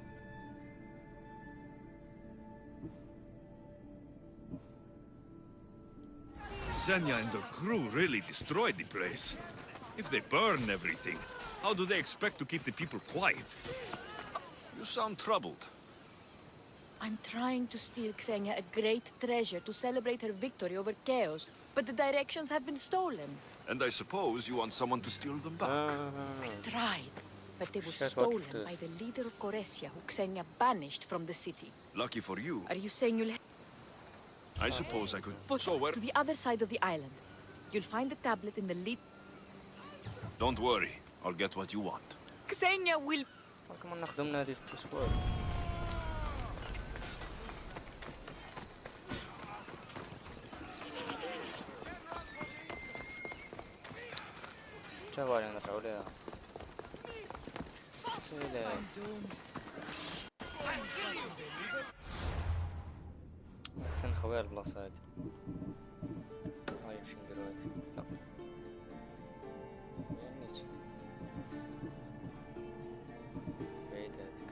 Senya and her crew really destroyed the place. If they burn everything, how do they expect to keep the people quiet? You sound troubled. I'm trying to steal Xenia a great treasure to celebrate her victory over Chaos, but the directions have been stolen. And I suppose you want someone to steal them back. I tried, but they were Shit, what stolen is- by the leader of Goresia, who Xenia banished from the city. Lucky for you. Are you saying you'll I suppose I could. push So where? to the other side of the island? You'll find the tablet in the lead. Don't worry. I'll get what you want. Xenia will. كمان نخدم هذه في الاسبوع. جوالي نرجعو ليها. مشكلة. خصنا نخويها البلاصة هادي. هاي نمشي نديرو هادي. لا. مينيت. بعيد هاديك.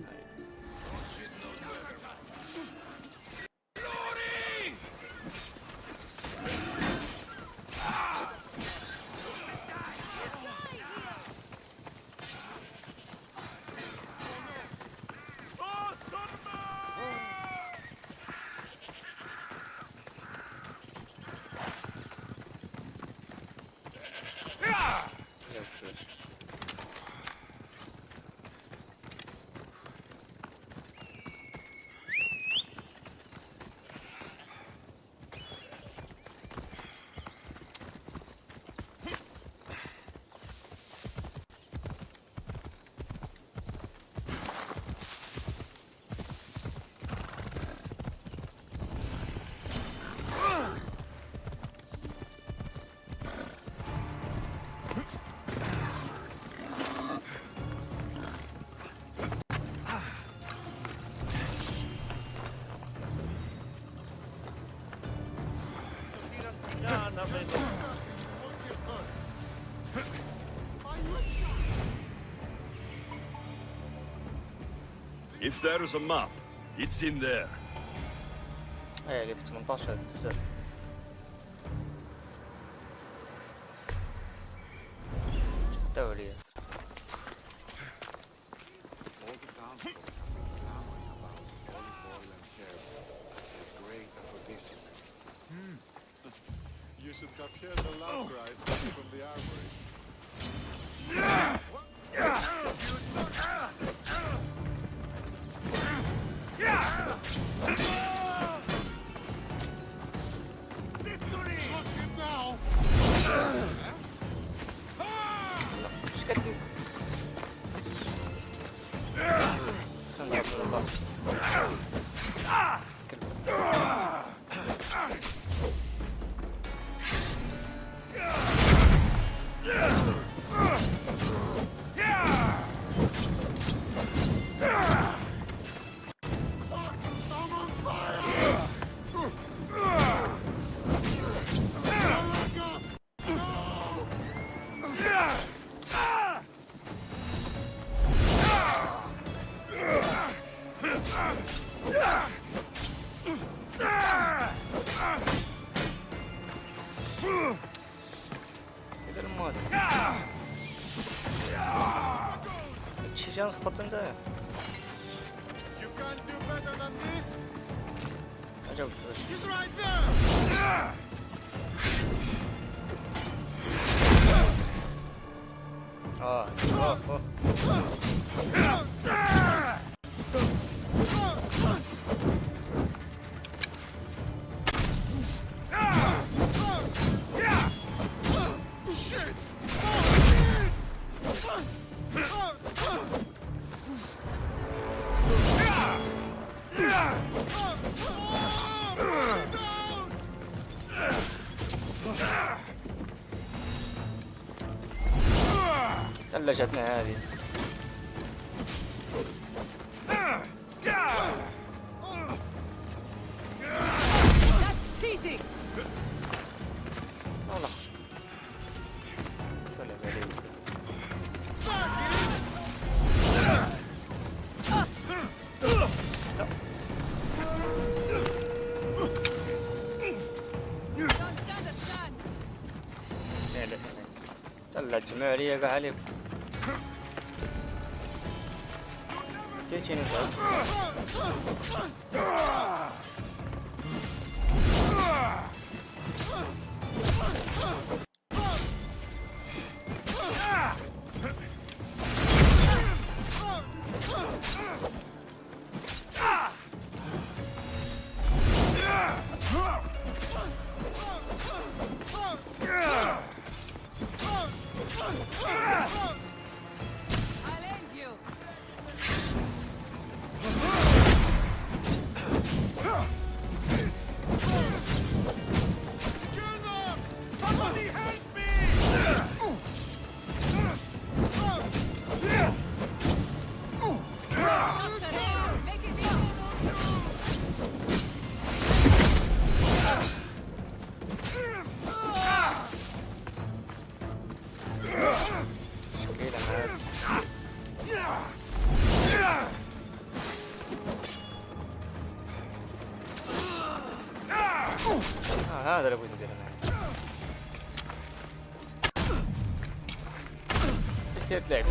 هاي. If there's a map, it's in there. ايه اللي في 18 هادي بزاف. جداو عليا. You should capture the last prize from the armory. اش كدير؟ خلينا نضرب كيدير الماضي. هادشي جا نسقط نتايا. You can't do better than this. عجبك باش. He's right there. ثلجتنا هذه. cheating. والله شو اللعبة هذي؟ طلع جماعة لي قاع عليك. نسيت شنو نسوي. I'll end you. Somebody help me! Just surrender. Make it easy. مشكلة معاك. هذا اللي بغيت ندير انا. تسير تلعب.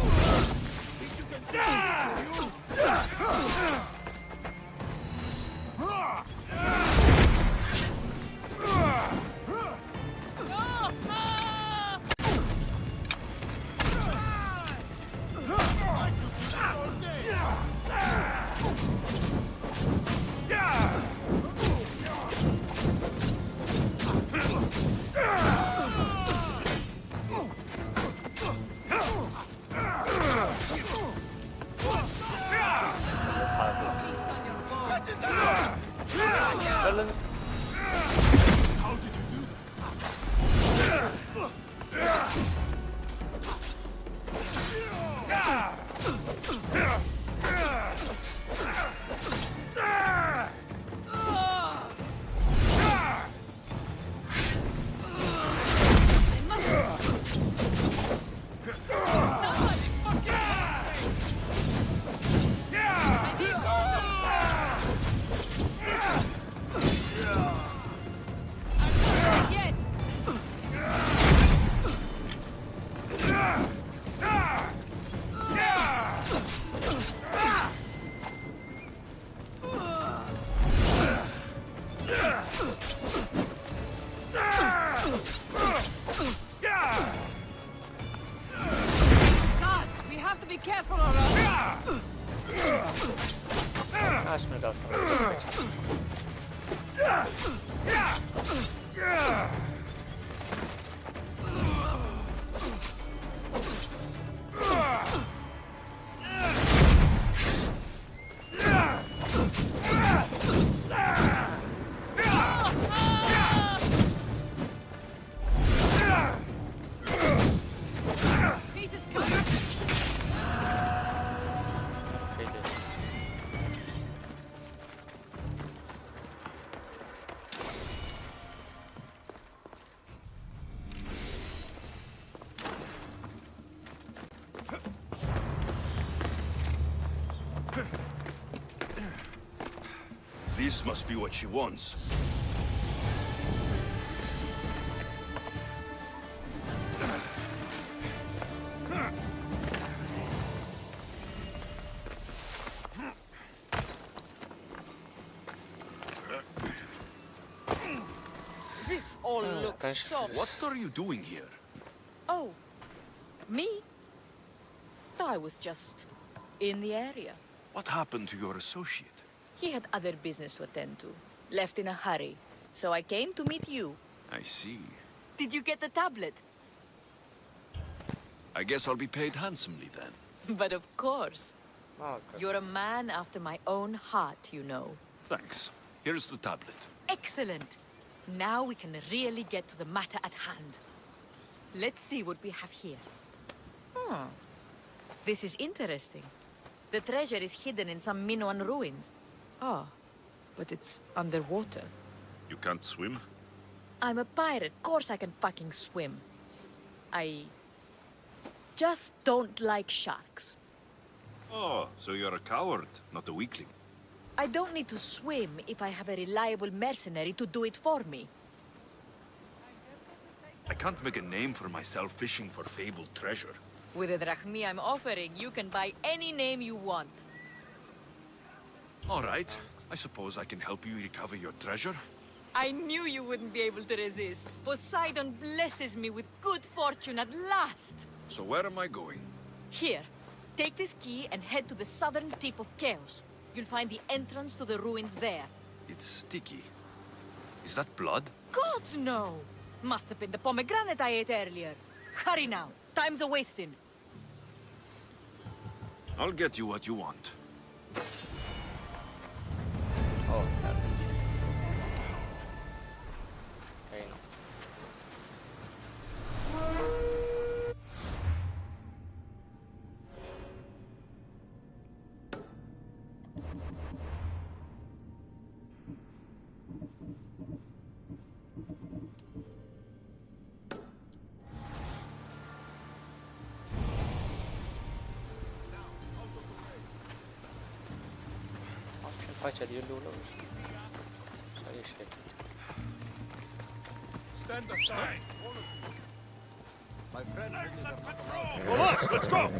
Guards, we have to be careful around. عاش من الأصل. Pieces coming. This must be what she wants. This all looks so... What are you doing here? Oh, me? I was just in the area. What happened to your associate? He had other business to attend to. Left in a hurry. So I came to meet you. I see. Did you get the tablet? I guess I'll be paid handsomely then. But of course. Okay. You're a man after my own heart, you know. Thanks. Here's the tablet. Excellent. Now we can really get to the matter at hand. Let's see what we have here. This is interesting. The treasure is hidden in some Minoan ruins. Oh, but it's underwater. You can't swim? I'm a pirate. Course I can fucking swim. I just don't like sharks. Oh, so you're a coward, not a weakling. I don't need to swim if I have a reliable mercenary to do it for me. I can't make a name for myself fishing for fabled treasure. With the drachmi I'm offering, you can buy any name you want. All right. I suppose I can help you recover your treasure. I knew you wouldn't be able to resist. Poseidon blesses me with good fortune at last. So where am I going? Here, take this key and head to the southern tip of Chaos. You'll find the entrance to the ruins there. It's sticky. Is that blood? Gods, no! Must have been the pomegranate I ate earlier. Hurry now. Time's a-wasting. I'll get you what you want. Oh, här finns det. Okej, no. Faccia di Lula. Så riesce. Stand aside. My friend. Boss, let's go!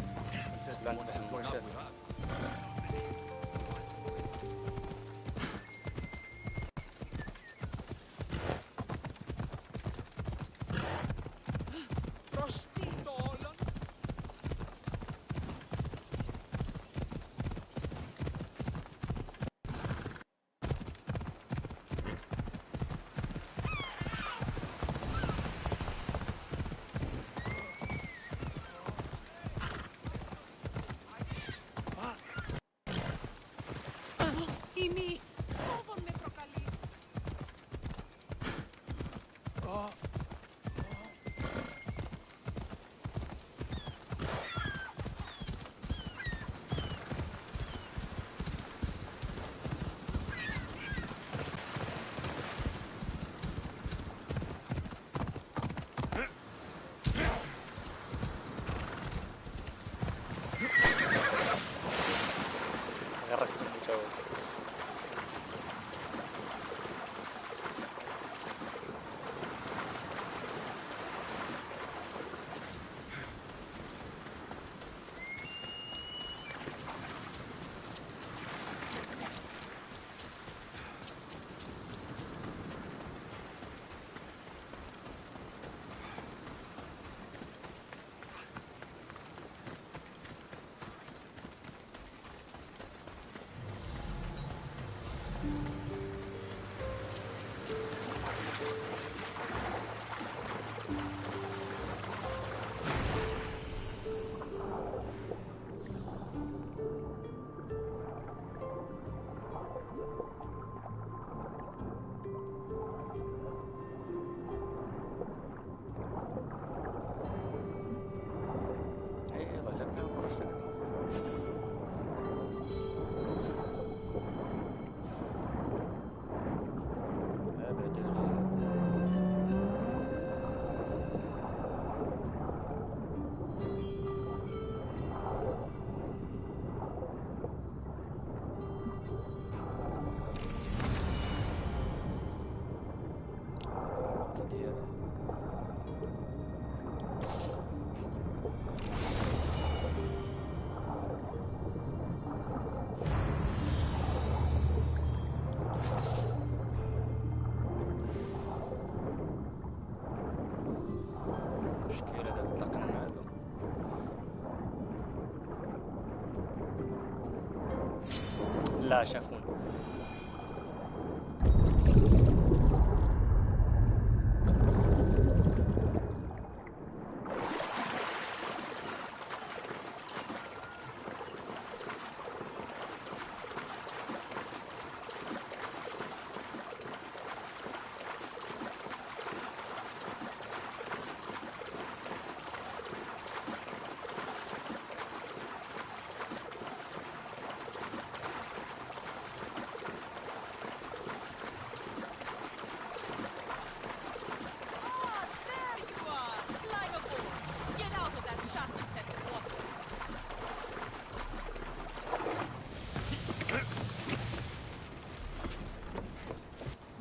لا شافونا.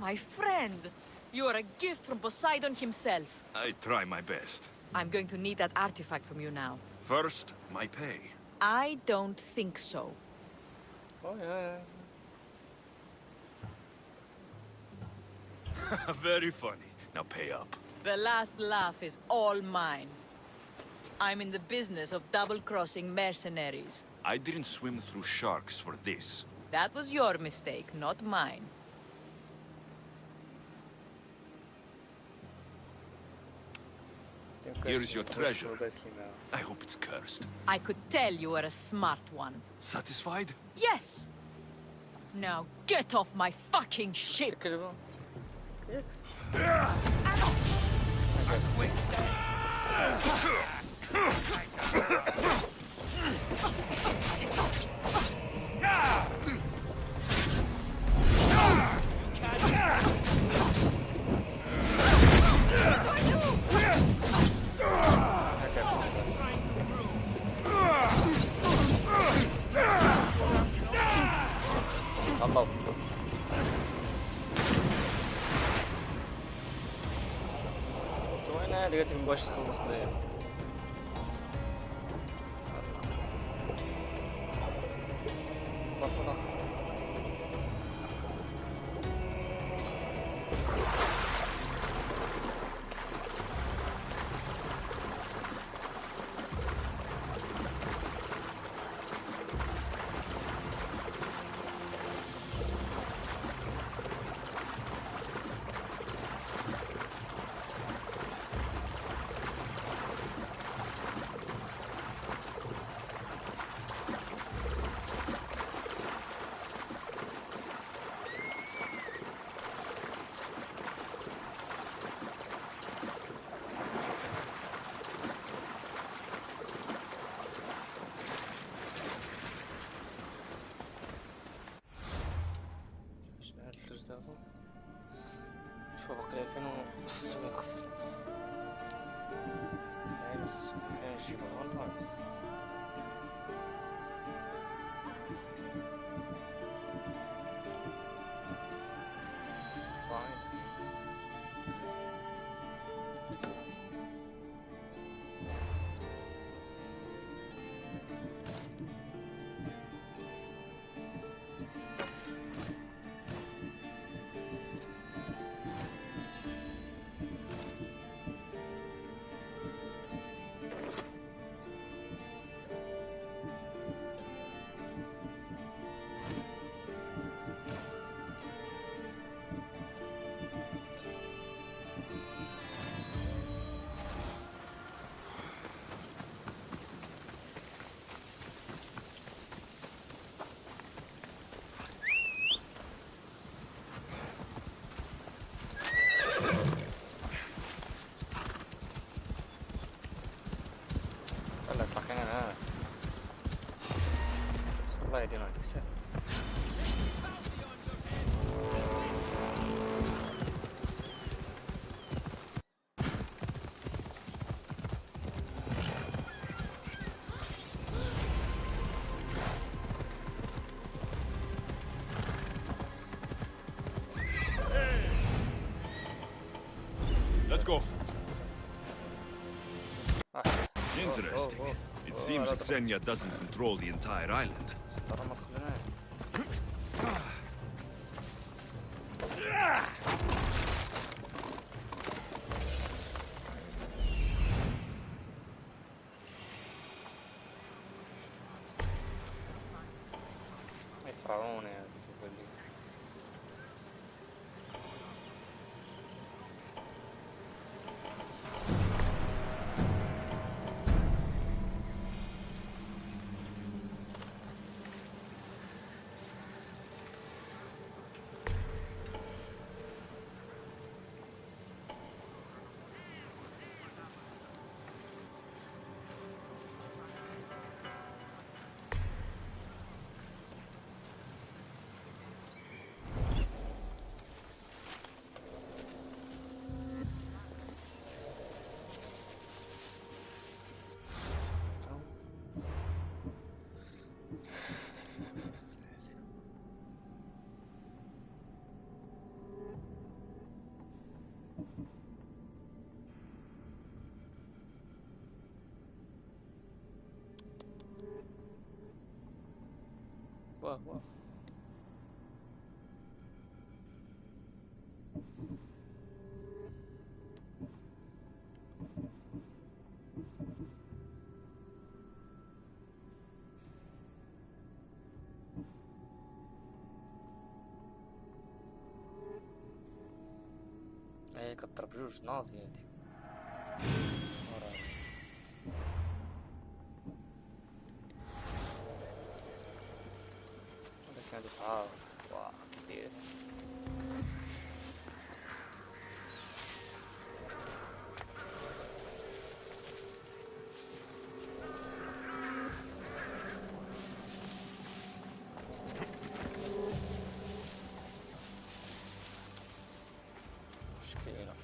My friend! You are a gift from Poseidon himself. I try my best. I'm going to need that artifact from you now. First, my pay. I don't think so. Oh, yeah. Very funny. Now pay up. The last laugh is all mine. I'm in the business of double-crossing mercenaries. I didn't swim through sharks for this. That was your mistake, not mine. Here's your treasure. I hope it's cursed. I could tell you were a smart one. Satisfied? Yes! Now get off my fucking ship! Allah. شو هنا هذه قالت لي مبغاش تخلص ليا. شوف باقي 2600 خص بس فين نجيبو والله فايد يدينا هذيك الساعة Let's go. Interesting. It seems Xenia doesn't control the entire island. فرعوني هذا يقول لي واه واه. هي كتر بجوج ناضي هادي. هذاك هادو صعاب. واه كتير. مشكلة.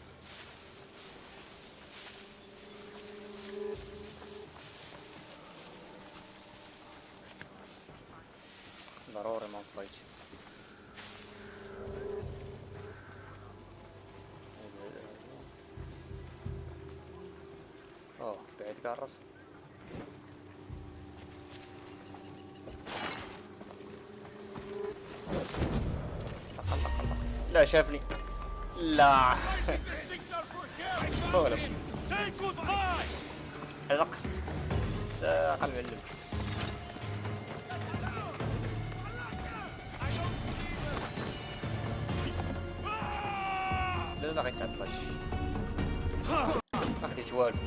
ضروري ما نفايتش. اوه بعيد قاع الراس. لا شافني. لا تفولم حزق ساق المعلم. لا لا غيتعطلش ما خديت والو.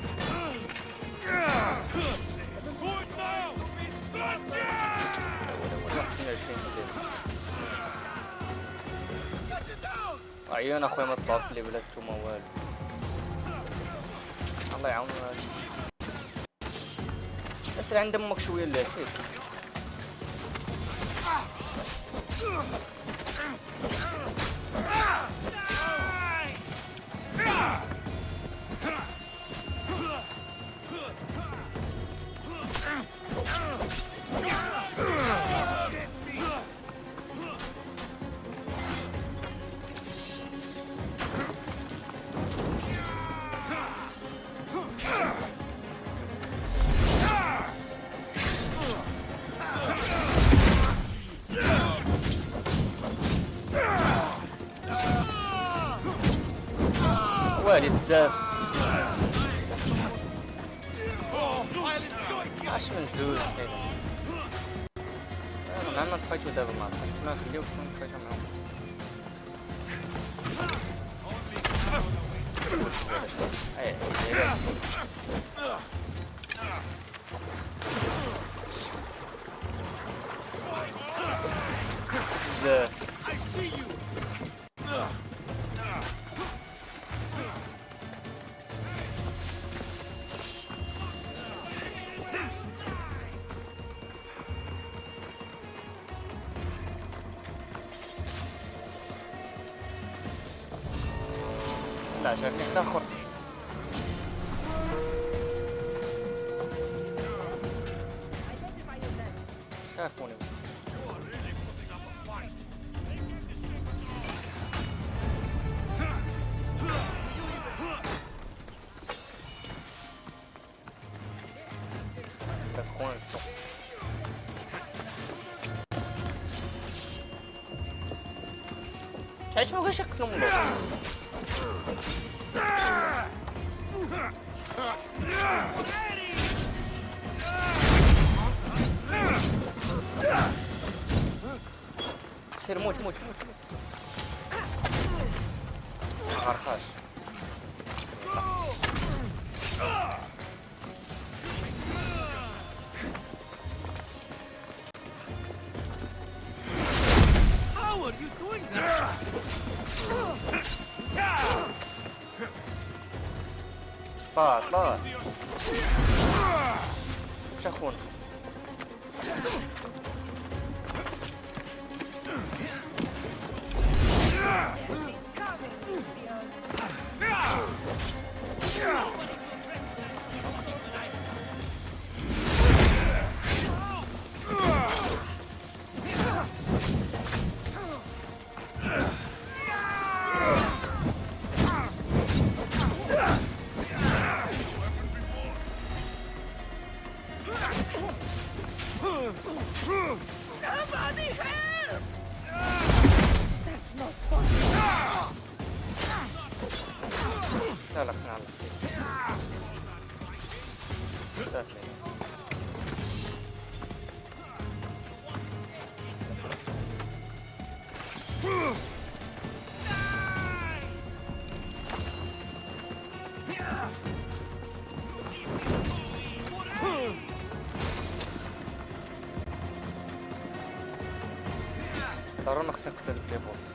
عيون اخويا ما طلعوا في اللي بلادتو ما والو. الله يعاون اسرع عند امك شويه اللي سير. والي بزاف. اش من زوز هنا. انا ما نطفيتو دابا ما عرفتش شكون نخليو شكون نطفيتو معاهم. بزاف. لا شايفني حتى اخر. شافوني. خوان الفوق. علاش ما بغاش يقتلو مولو؟ سير موت موت موت موت. مغرقاش. How are you doing that? طلع طلع. مش اخونا. Somebody help! That's not possible. لا لا خصنا نعمل صافي. ضروري خصني نقتل لي بوس.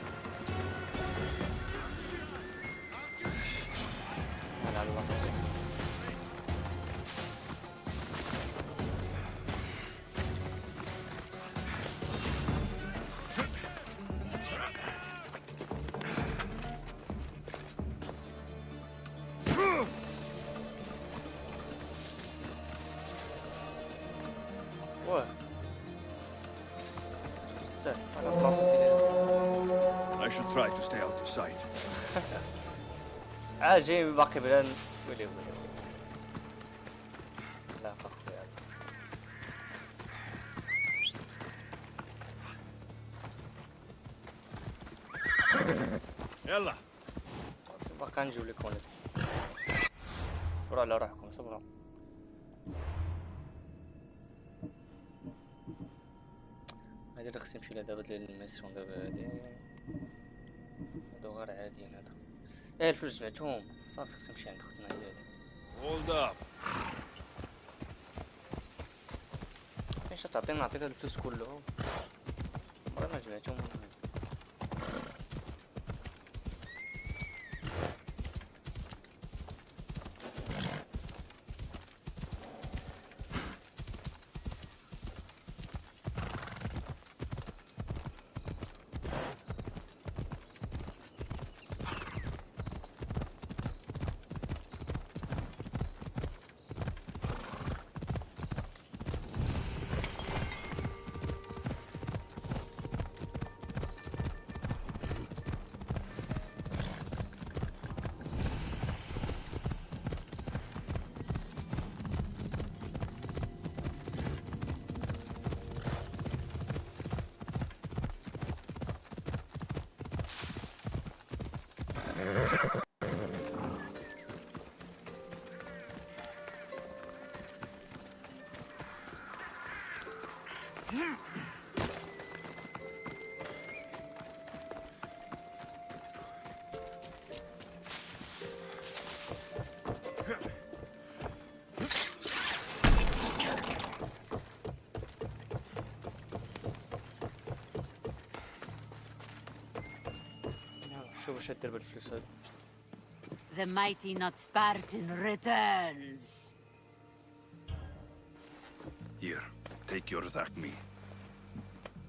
على الوقت. واه بزاف على بلاصة كبيرة. I should try to stay out of sight. عاد جاي باقي بلان. ويلي لا اخويا يلا باقي نجيب لكم ولد. صبروا على روحكم صبروا. هادي اللي خصني نمشي لها دابا ديال الميسيون دابا هادي. هادو غير عاديين هادو. الفلوس جمعتهم صافي خصني نمشي عند خوتنا هي هادي. Hold up. اش تعطينا نعطيك هاد الفلوس كلهم عمري ما جمعتهم. شوف واش دير بالفلوس هادو. The mighty not Spartan returns. Here, take your drachmi.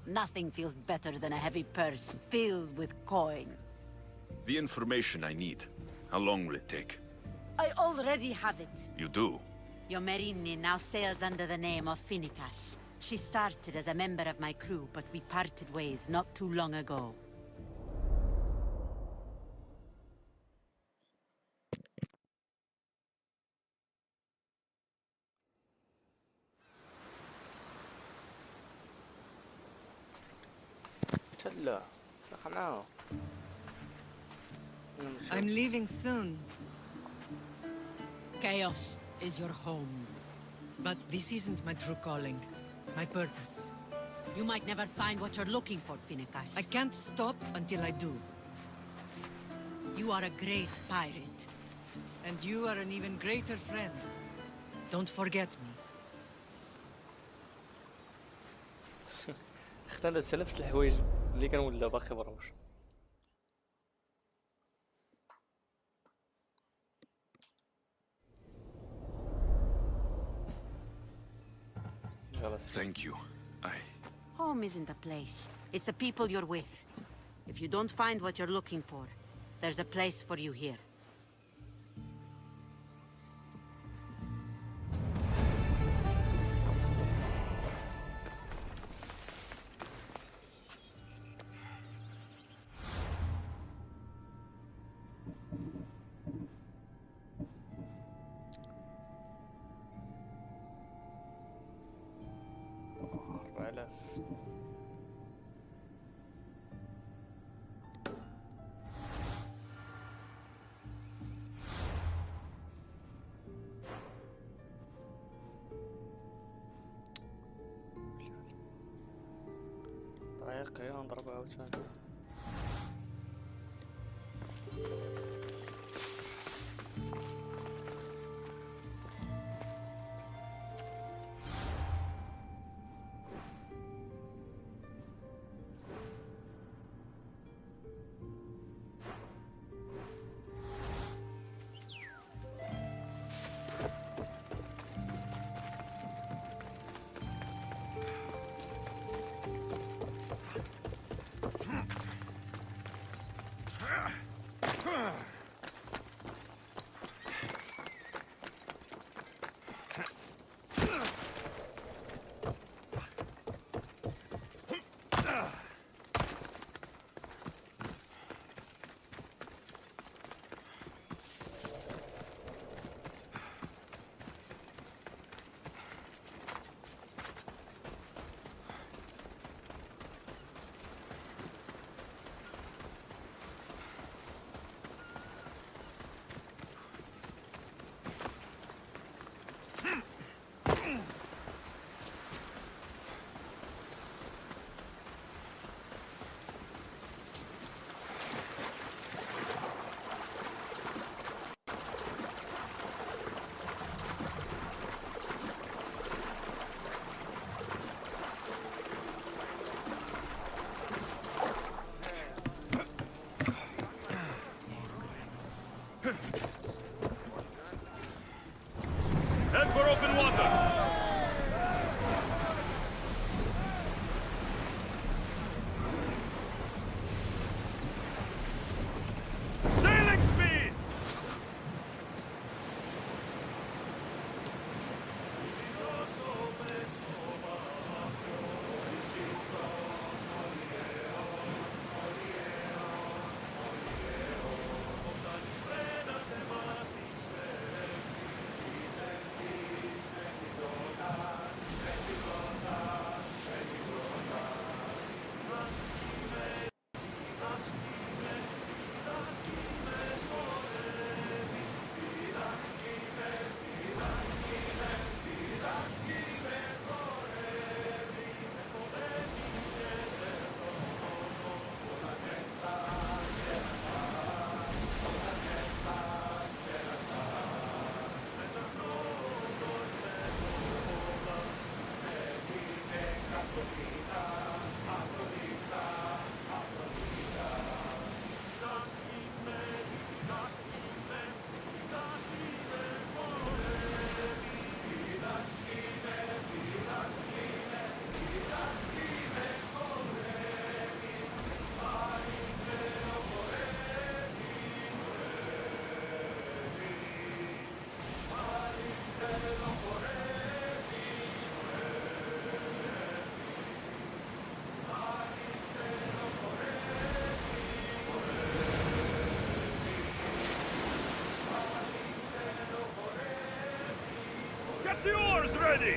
Nothing feels better than a heavy purse filled with coin. The information I need. How long will it take? I already have it. You do? Your Merimni now sails under the name of Finikas. She started as a member of my crew, but we parted ways not too long ago. تلا تلاقى معاهم. I'm leaving soon. Chaos is your home. But this isn't my true calling. My purpose. You might never find what you're looking for, Finikas. I can't stop until I do. You are a great pirate. And you are an even greater friend. Don't forget me. اختنا لابسه نفس الحوايج اللي كنولى باقي بروش. Thank you. Home isn't a place. It's the people you're with. If you don't find what you're looking for, there's a place for you here. 4000. طريقة نضربها عاوتاني. Head for open water! Sailing speed! Get the oars ready!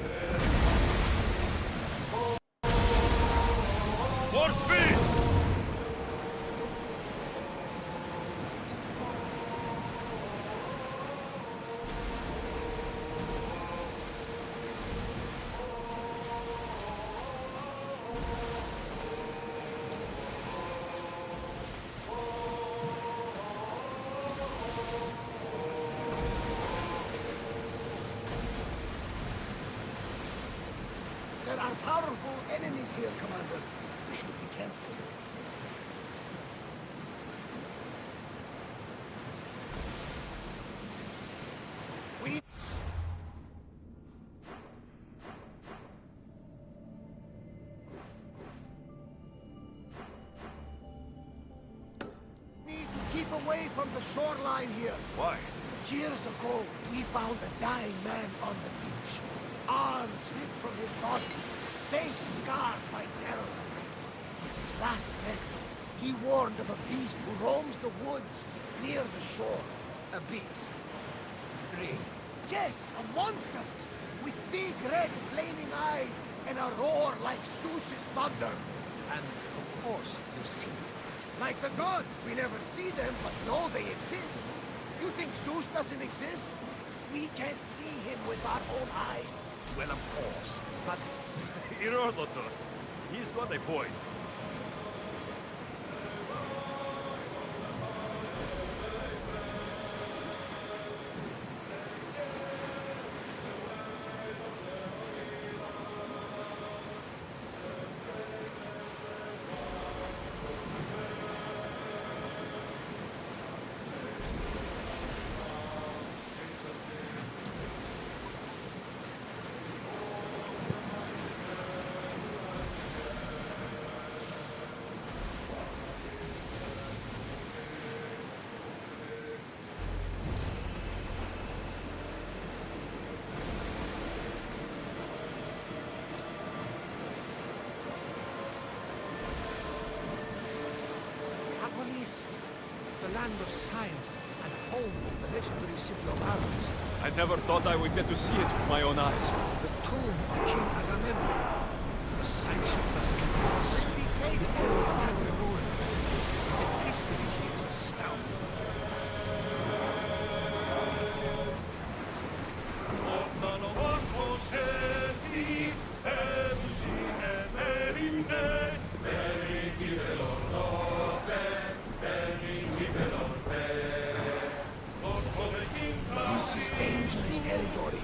More speed! There are powerful enemies here, Commander. We should be careful. We need to keep away from the shoreline here. Why? Years ago, we found a dying man on the beach. Arms ripped from his body, face scarred by terror. In his last breath, he warned of a beast who roams the woods near the shore. A beast? Really? Yes, a monster! With big red flaming eyes and a roar like Zeus's thunder. And, of course, you see. Like the gods, we never see them, but know they exist. You think Zeus doesn't exist? We can't see him with our own eyes. Well, of course, but... Herodotus, he's got a point. The land of science and home of the legendary city of Argos. I never thought I would get to see it with my own eyes. The tomb of King Agamemnon. The sanctioned Asclepios. The old Roman ruins. The history here is astounding. This is dangerous territory.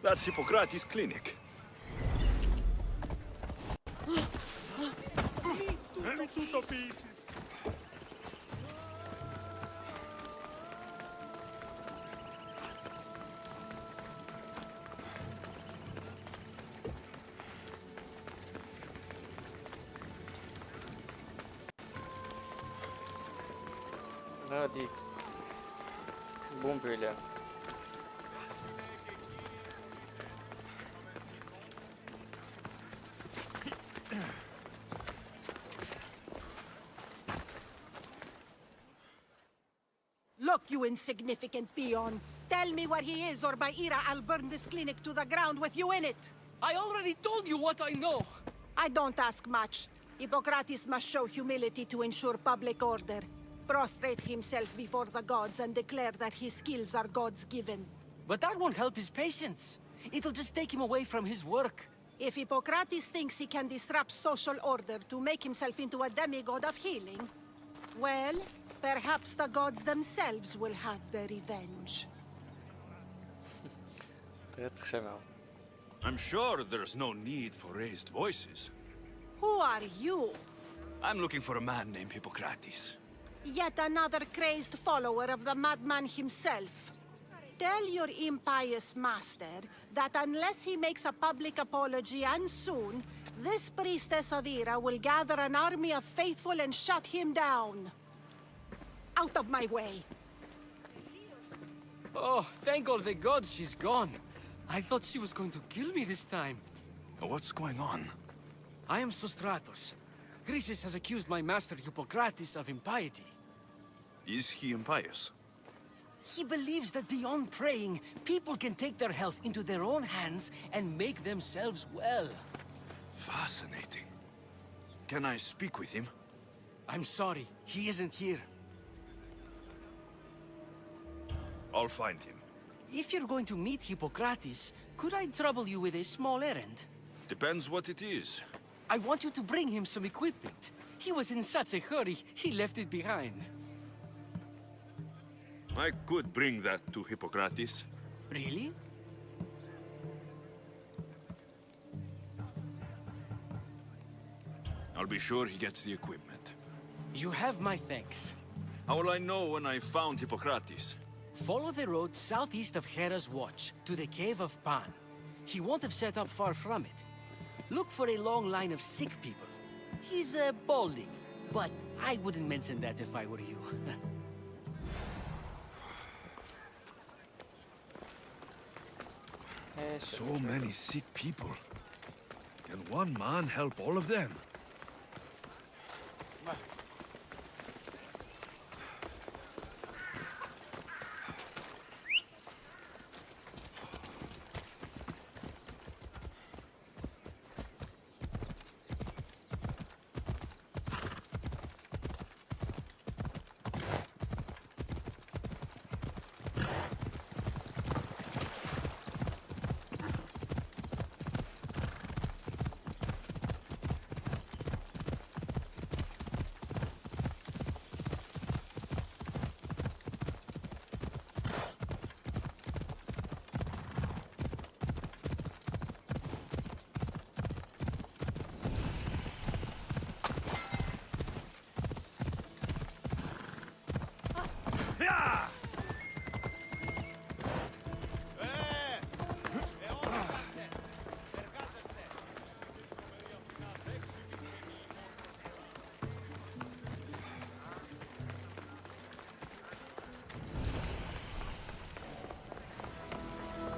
That's Hippocrates' clinic. Tutto pieces. هاديك بومبيلا. Look, you insignificant peon. Tell me where he is, or by Ira, I'll burn this clinic to the ground with you in it. I already told you what I know. I don't ask much. Hippocrates must show humility to ensure public order. Prostrate himself before the gods and declare that his skills are God's given. But that won't help his patients. It'll just take him away from his work. If Hippocrates thinks he can disrupt social order to make himself into a demigod of healing, well, perhaps the gods themselves will have their revenge. I'm sure there's no need for raised voices. Who are you? I'm looking for a man named Hippocrates. Yet another crazed follower of the madman himself. Tell your impious master that unless he makes a public apology, and soon, this priestess of Ira will gather an army of faithful and shut him down. Out of my way. Oh, thank all the gods she's gone. I thought she was going to kill me this time. What's going on? I am Sostratos. Chrysis has accused my master Hippocrates of impiety. Is he impious? He believes that beyond praying, people can take their health into their own hands and make themselves well. Fascinating. Can I speak with him? I'm sorry, he isn't here. I'll find him. If you're going to meet Hippocrates, could I trouble you with a small errand? Depends what it is. I want you to bring him some equipment. He was in such a hurry, he left it behind. I could bring that to Hippocrates. Really? I'll be sure he gets the equipment. You have my thanks. How will I know when I found Hippocrates? Follow the road southeast of Hera's Watch to the Cave of Pan. He won't have set up far from it. Look for a long line of sick people. He's balding, but I wouldn't mention that if I were you. So many sick people. Can one man help all of them?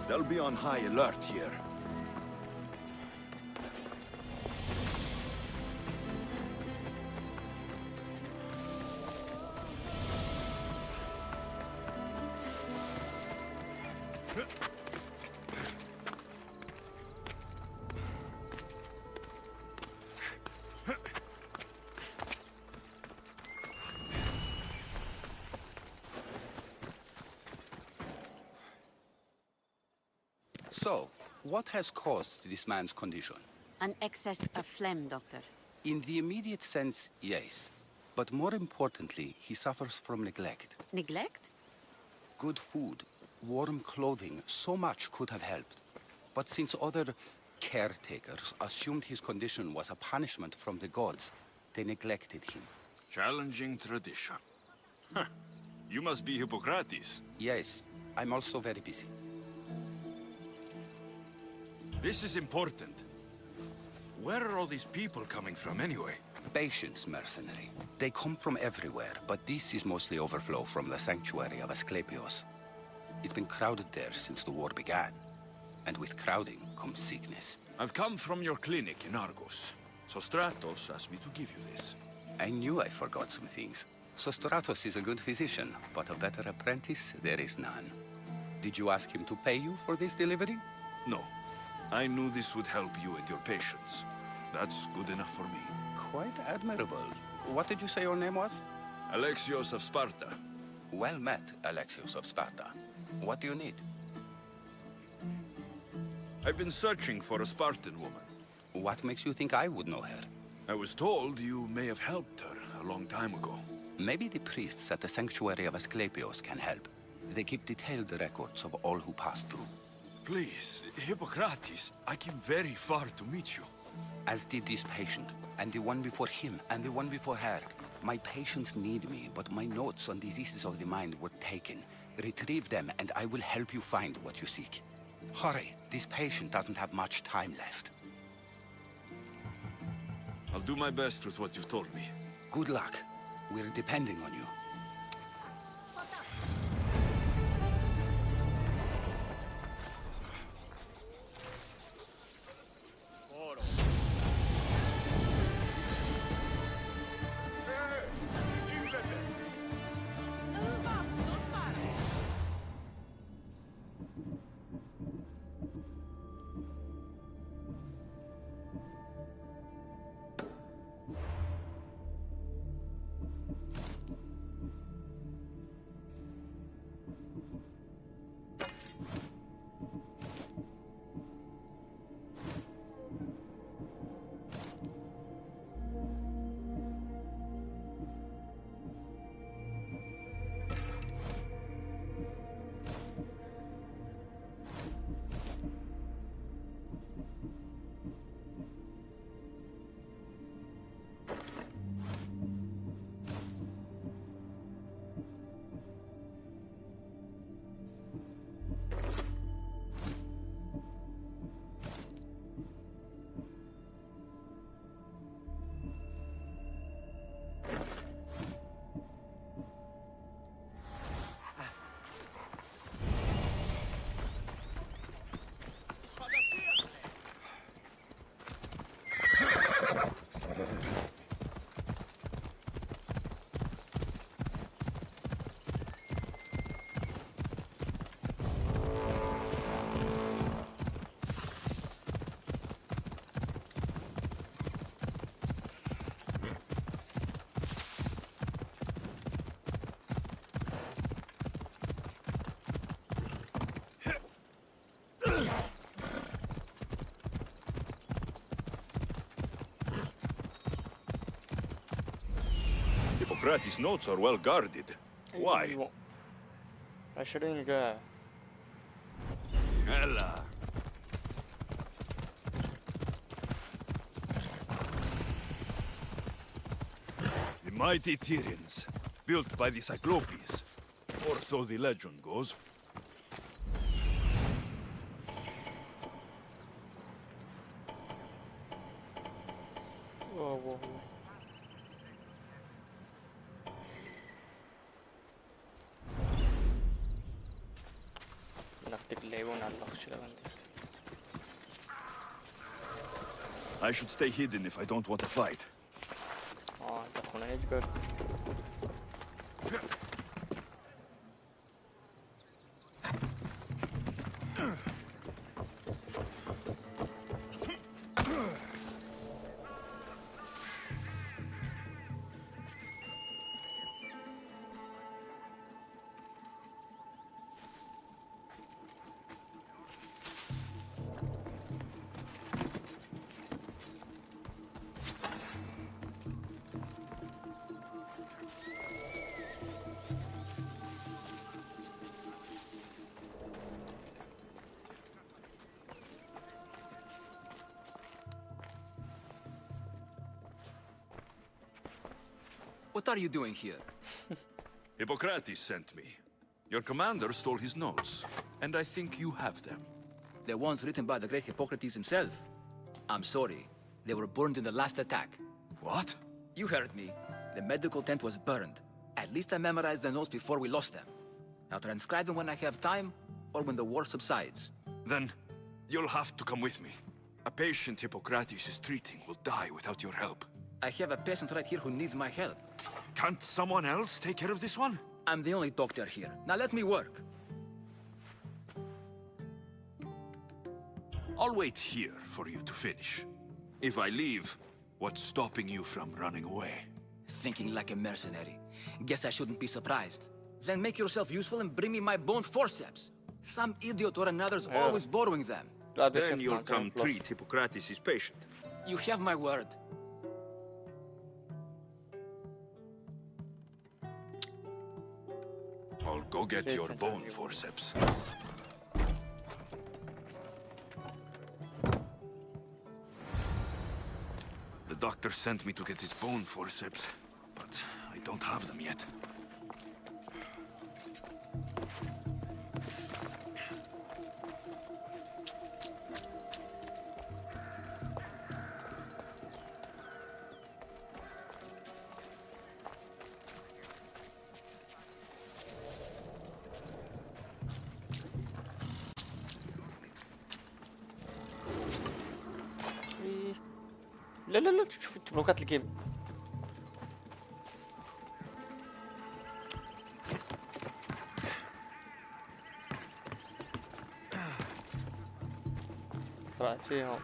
They'll be on high alert here. So, what has caused this man's condition? An excess of phlegm, Doctor. In the immediate sense, yes. But more importantly, he suffers from neglect. Neglect? Good food, warm clothing, so much could have helped. But since other caretakers assumed his condition was a punishment from the gods, they neglected him. Challenging tradition. Huh. You must be Hippocrates. Yes, I'm also very busy. This is important. Where are all these people coming from anyway? Patience, mercenary. They come from everywhere, but this is mostly overflow from the sanctuary of Asclepios. It's been crowded there since the war began. And with crowding comes sickness. I've come from your clinic in Argos. Sostratos asked me to give you this. I knew I forgot some things. Sostratos is a good physician, but a better apprentice there is none. Did you ask him to pay you for this delivery? No. I knew this would help you and your patients. That's good enough for me. Quite admirable. What did you say your name was? Alexios of Sparta. Well met, Alexios of Sparta. What do you need? I've been searching for a Spartan woman. What makes you think I would know her? I was told you may have helped her a long time ago. Maybe the priests at the sanctuary of Asclepios can help. They keep detailed records of all who passed through. Please, Hippocrates, I came very far to meet you. As did this patient, and the one before him, and the one before her. My patients need me, but my notes on diseases of the mind were taken. Retrieve them, and I will help you find what you seek. Hurry, this patient doesn't have much time left. I'll do my best with what you've told me. Good luck. We're depending on you. Hippocrates' notes are well guarded. Why? أيوة. 20 قاع. Hella. The mighty Tyrians, built by the Cyclopes, or so the legend goes. واو. ناخدك اللعيبة ونعلقش لو عندك. I should stay hidden if I don't want to fight. انت اخونا يتقر. What are you doing here? Hippocrates sent me. Your commander stole his notes, and I think you have them. The ones written by the great Hippocrates himself. I'm sorry. They were burned in the last attack. What? You heard me. The medical tent was burned. At least I memorized the notes before we lost them. I'll transcribe them when I have time, or when the war subsides. Then, you'll have to come with me. A patient Hippocrates is treating will die without your help. I have a patient right here who needs my help. Can't someone else take care of this one? I'm the only doctor here. Now let me work. I'll wait here for you to finish. If I leave, what's stopping you from running away? Thinking like a mercenary. Guess I shouldn't be surprised. Then make yourself useful and bring me my bone forceps. Some idiot or another's always borrowing them. Then you'll come treat Hippocrates' patient. You have my word. I'll go get your bone forceps. The doctor sent me to get his bone forceps, but I don't have them yet. لا لا لا تشوف بلوكات الجيم. صرعتيهم.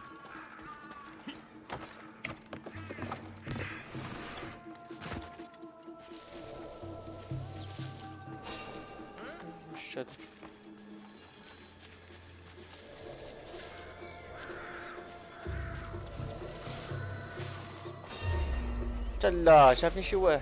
الشد. لا شافني شي واحد.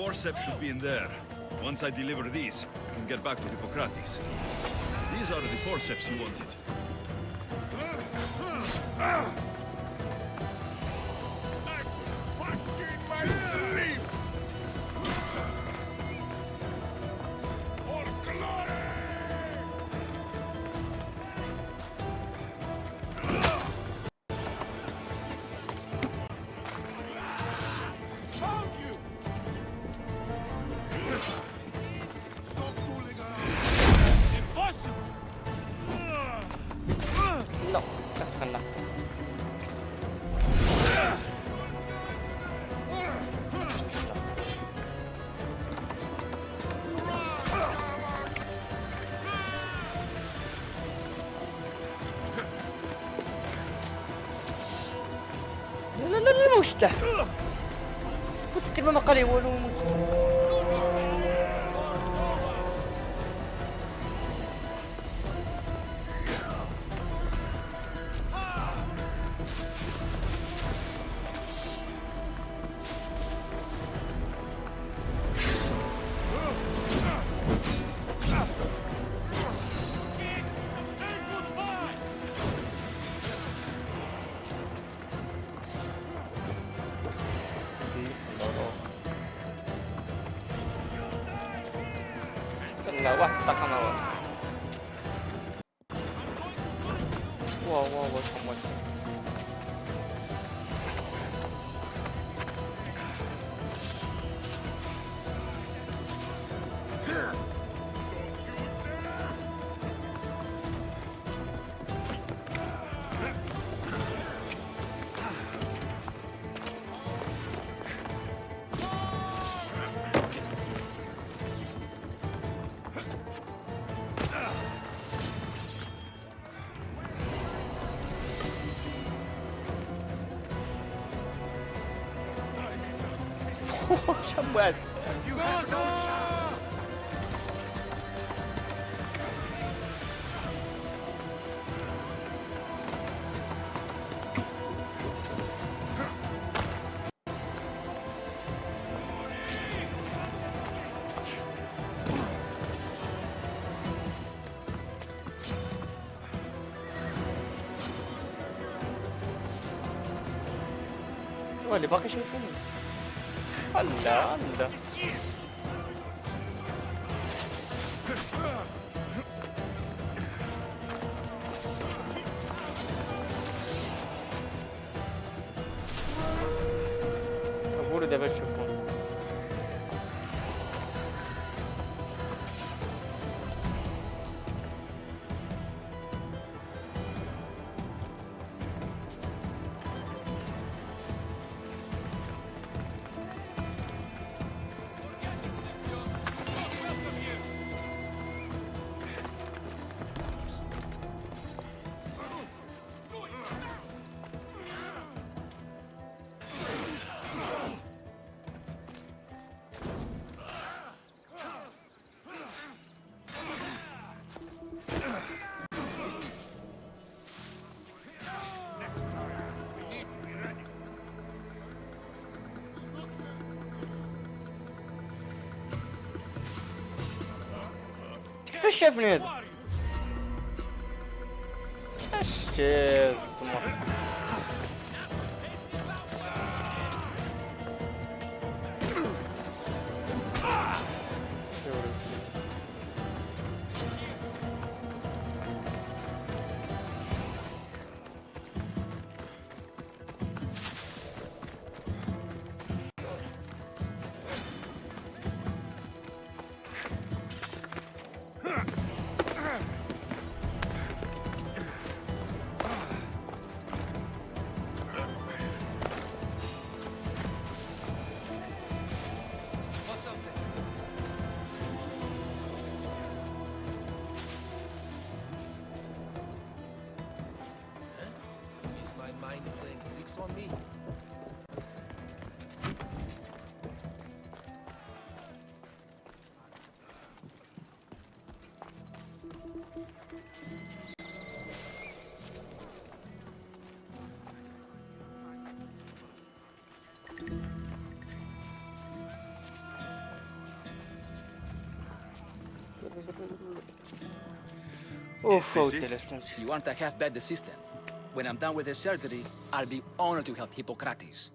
forceps should be in there. Once I deliver these, I can get back to Hippocrates. These are the forceps you wanted. لا تتخلى. لا لا لا وش ده؟ قلت كلمة ما قال يولو يموت. لا واحد طاقة مواد. واو واو واو شو شمال. شو اللي باقي شايفيني؟ الله الله. أقول ده بتشوفون. كيف شافني هذا؟ اش الزمر. اوف ودي اسلمت. You want a half-bad assistant? When I'm done with the surgery, I'll be honored to help Hippocrates.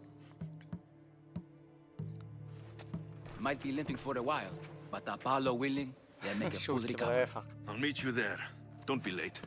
Might be limping for a while, but Apollo willing, they'll make a full recovery. I'll meet you there. Don't be late.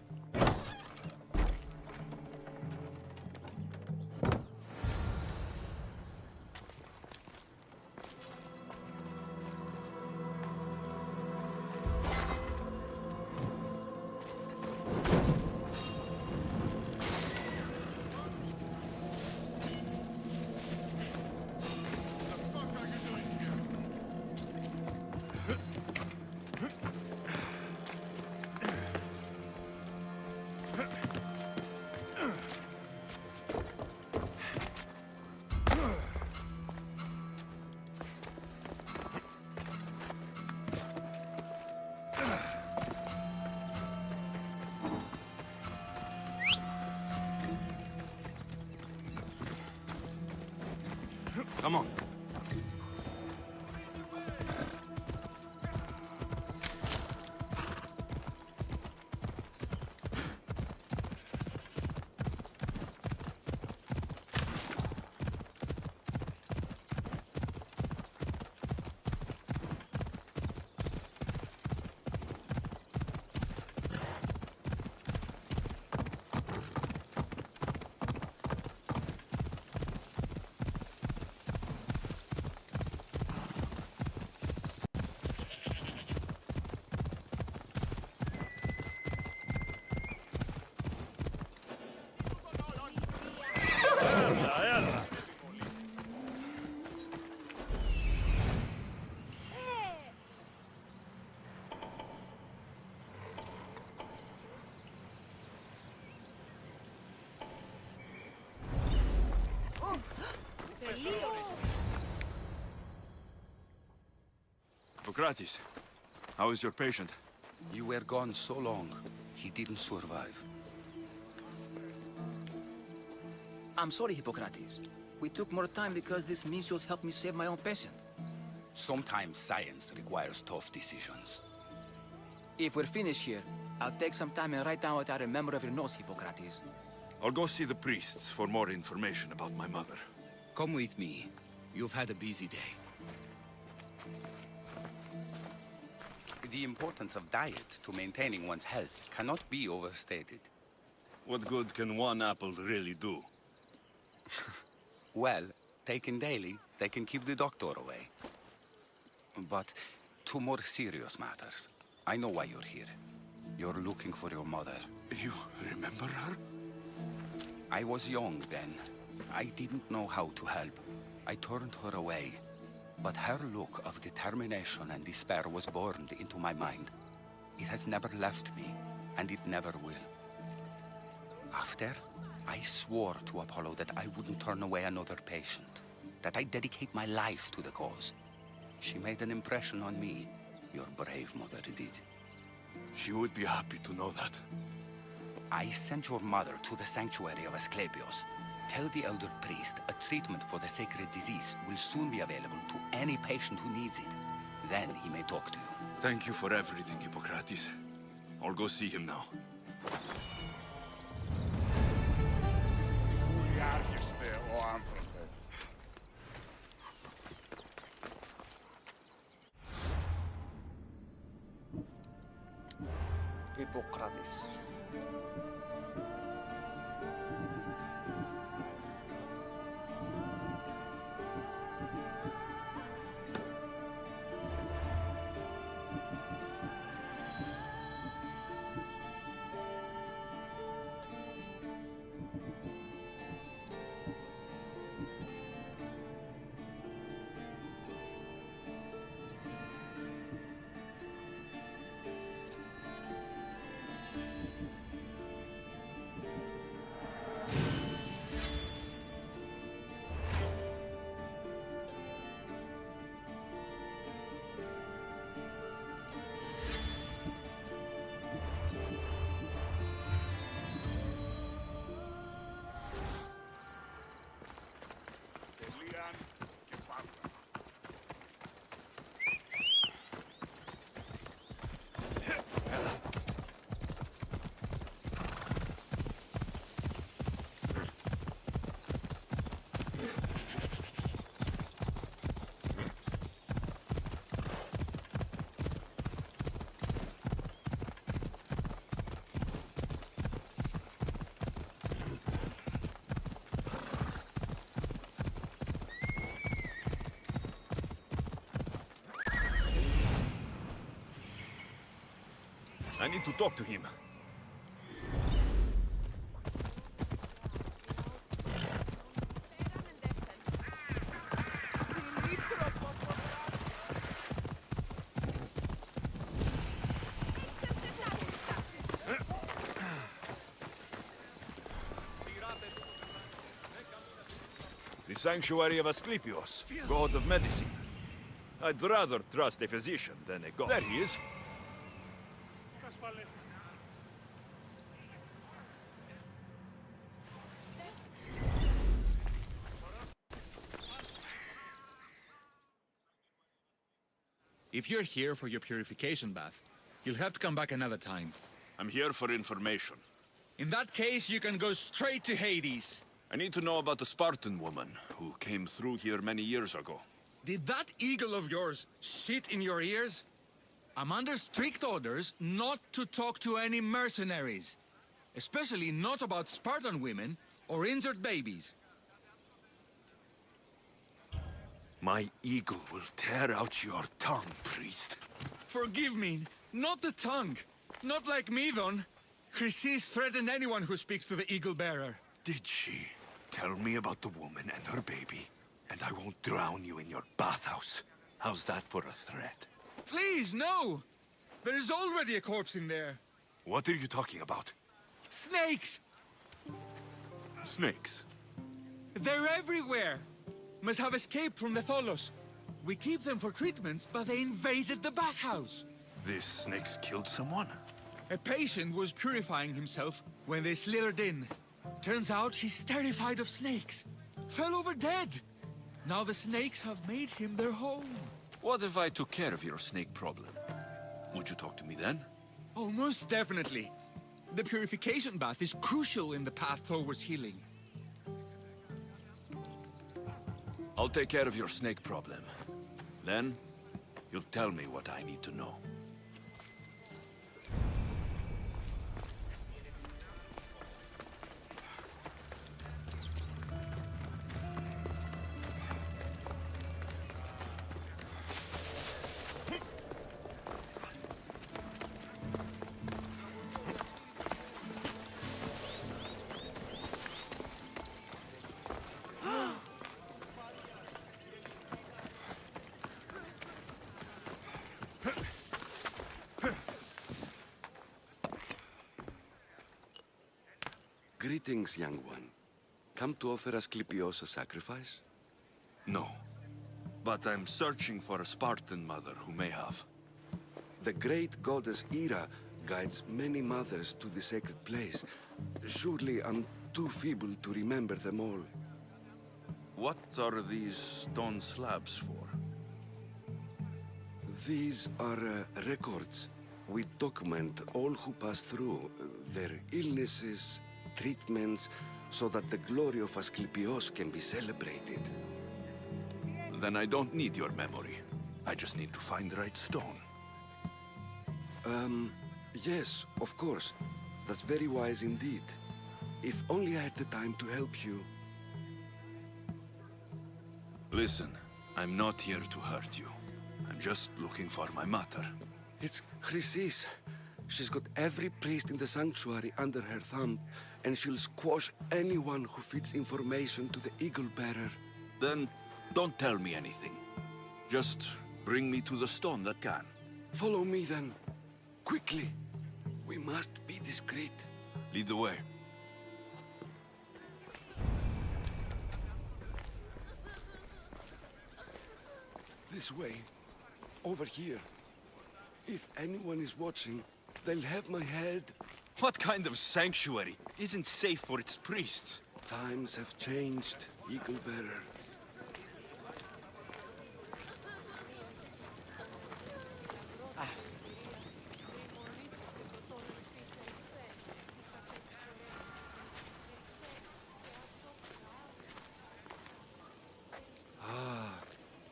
Come on. Hippocrates, how is your patient? You were gone so long, he didn't survive. I'm sorry, Hippocrates. We took more time because this measles helped me save my own patient. Sometimes science requires tough decisions. If we're finished here, I'll take some time and write down what I remember of your notes, Hippocrates. I'll go see the priests for more information about my mother. Come with me. You've had a busy day. The importance of diet to maintaining one's health cannot be overstated. What good can one apple really do? Well, taken daily, they can keep the doctor away. But to more serious matters, I know why you're here. You're looking for your mother. You remember her? I was young then. I didn't know how to help. I turned her away. But her look of determination and despair was burned into my mind. It has never left me, and it never will. After, I swore to Apollo that I wouldn't turn away another patient, that I'd dedicate my life to the cause. She made an impression on me. Your brave mother did. She would be happy to know that. I sent your mother to the sanctuary of Asclepios. Tell the elder priest a treatment for the sacred disease will soon be available to any patient who needs it. Then he may talk to you. Thank you for everything, Hippocrates. I'll go see him now. Hippocrates. I need to talk to him. The Sanctuary of Asclepios, god of medicine. I'd rather trust a physician than a god. There he is. If you're here for your purification bath, you'll have to come back another time. I'm here for information. In that case, you can go straight to Hades. I need to know about the Spartan woman who came through here many years ago. Did that eagle of yours shit in your ears? I'm under strict orders not to talk to any mercenaries. Especially not about Spartan women or injured babies. My eagle will tear out your tongue, priest. Forgive me, not the tongue. Not like me, Don. Chrysis threatened anyone who speaks to the eagle bearer. Did she? Tell me about the woman and her baby, and I won't drown you in your bathhouse. How's that for a threat? Please, no! There is already a corpse in there. What are you talking about? Snakes! Snakes? They're everywhere! Must have escaped from the Tholos. We keep them for treatments, but they invaded the bathhouse. These snakes killed someone? A patient was purifying himself when they slithered in. Turns out he's terrified of snakes. Fell over dead. Now the snakes have made him their home. What if I took care of your snake problem? Would you talk to me then? Oh, most definitely. The purification bath is crucial in the path towards healing. I'll take care of your snake problem. Then, you'll tell me what I need to know. Greetings, young one. Come to offer Asclepios a sacrifice? No. But I'm searching for a Spartan mother who may have. The great goddess Hera guides many mothers to the sacred place. Surely I'm too feeble to remember them all. What are these stone slabs for? These are records. We document all who pass through, their illnesses, treatments, so that the glory of Asclepios can be celebrated. Then I don't need your memory. I just need to find the right stone. Yes, of course. That's very wise indeed. If only I had the time to help you. Listen, I'm not here to hurt you. I'm just looking for my mother. It's Chrysis. She's got every priest in the sanctuary under her thumb, and she'll squash anyone who feeds information to the Eagle Bearer. Then don't tell me anything. Just bring me to the stone that can. Follow me then. Quickly. We must be discreet. Lead the way. This way. Over here. If anyone is watching, they'll have my head. What kind of sanctuary isn't safe for its priests? Times have changed, Eagle Bearer.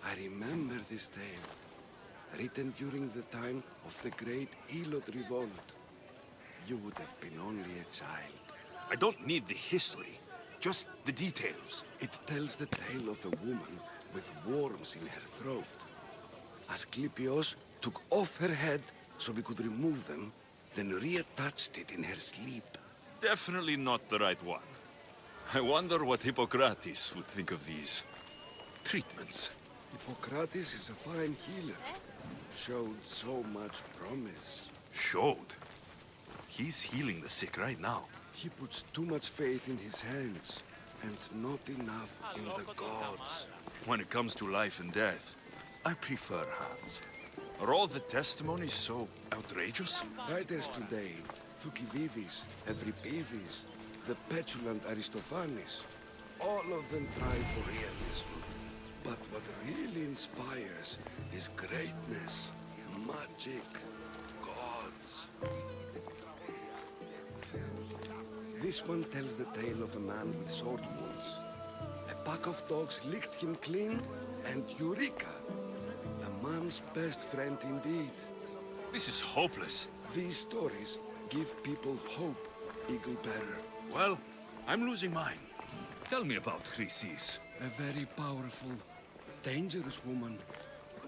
I remember this tale. Written during the time of the great Elot Revolt. You would have been only a child. I don't need the history, just the details. It tells the tale of a woman with worms in her throat. Asclepios took off her head so we could remove them, then reattached it in her sleep. Definitely not the right one. I wonder what Hippocrates would think of these treatments. Hippocrates is a fine healer. Showed so much promise. Showed? He's healing the sick right now. He puts too much faith in his hands, and not enough in the gods. When it comes to life and death, I prefer hands. Are all the testimonies so outrageous? Writers today, Thucydides, Euripides, the petulant Aristophanes, all of them try for realism. But what really inspires is greatness, magic, gods. This one tells the tale of a man with sword wounds. A pack of dogs licked him clean, and Eureka! A man's best friend indeed. This is hopeless. These stories give people hope, Eagle Bearer. Well, I'm losing mine. Tell me about Chrysis. A very powerful, dangerous woman.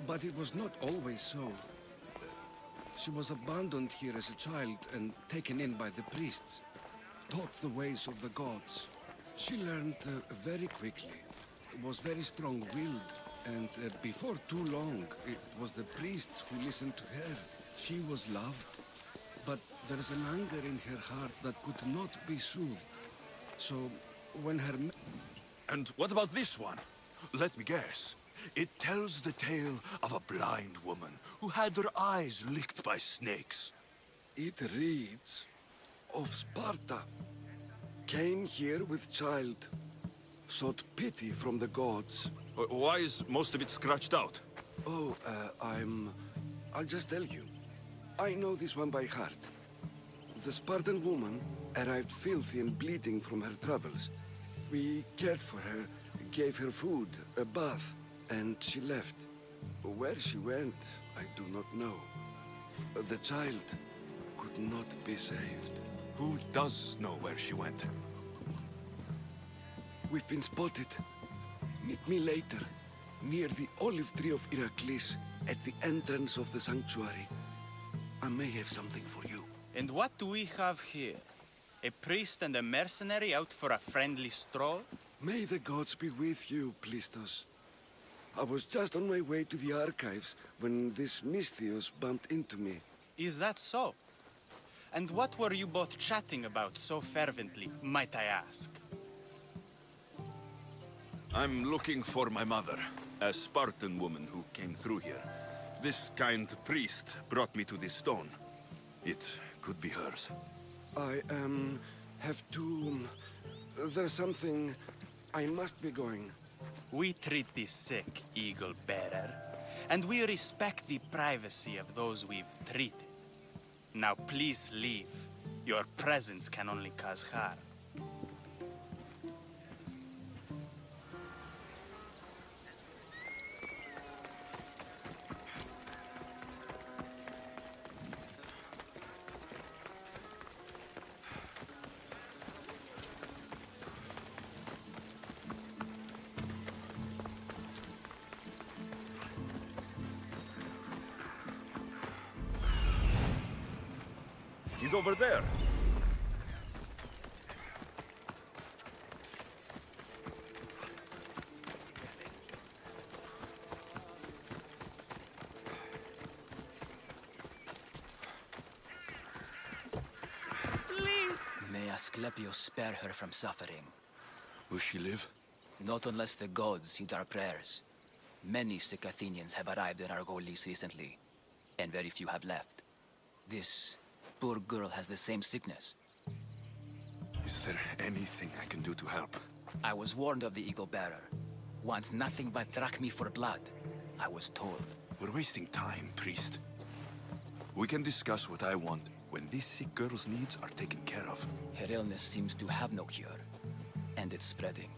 But it was not always so. She was abandoned here as a child and taken in by the priests. Taught the ways of the gods. She learned very quickly. Was very strong-willed. And before too long, it was the priests who listened to her. She was loved. But there's an anger in her heart that could not be soothed. So, when her... And what about this one? Let me guess. It tells the tale of a blind woman who had her eyes licked by snakes. It reads of Sparta. Came here with child. Sought pity from the gods. Why is most of it scratched out? Oh, I'll just tell you. I know this one by heart. The Spartan woman arrived filthy and bleeding from her travels. We cared for her, gave her food, a bath, and she left. Where she went, I do not know. The child could not be saved. Who does know where she went? We've been spotted. Meet me later, near the olive tree of Heracles, at the entrance of the sanctuary. I may have something for you. And what do we have here? A priest and a mercenary out for a friendly stroll? May the gods be with you, Plistos. I was just on my way to the archives when this Misthios bumped into me. Is that so? And what were you both chatting about so fervently, might I ask? I'm looking for my mother, a Spartan woman who came through here. This kind priest brought me to this stone. It could be hers. I, have to... There's something... I must be going. We treat the sick, Eagle Bearer, and we respect the privacy of those we've treated. Now please leave. Your presence can only cause harm. He's over there. May Asclepius spare her from suffering. Will she live? Not unless the gods heed our prayers. Many sick Athenians have arrived in Argolis recently, and very few have left. This poor girl has the same sickness. Is there anything I can do to help? I was warned of the Eagle Bearer. Wants nothing but drachmi for blood. I was told. We're wasting time, priest. We can discuss what I want when this sick girl's needs are taken care of. Her illness seems to have no cure, and it's spreading.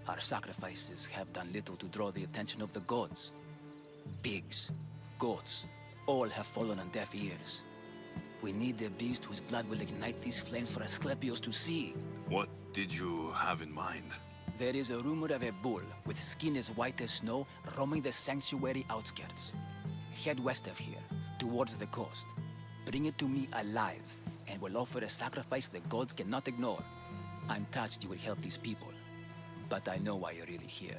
Our sacrifices have done little to draw the attention of the gods. Pigs, goats, all have fallen on deaf ears. We need a beast whose blood will ignite these flames for Asclepius to see. What did you have in mind? There is a rumor of a bull with skin as white as snow roaming the sanctuary outskirts. Head west of here, towards the coast. Bring it to me alive, and we'll offer a sacrifice the gods cannot ignore. I'm touched you will help these people, but I know why you're really here.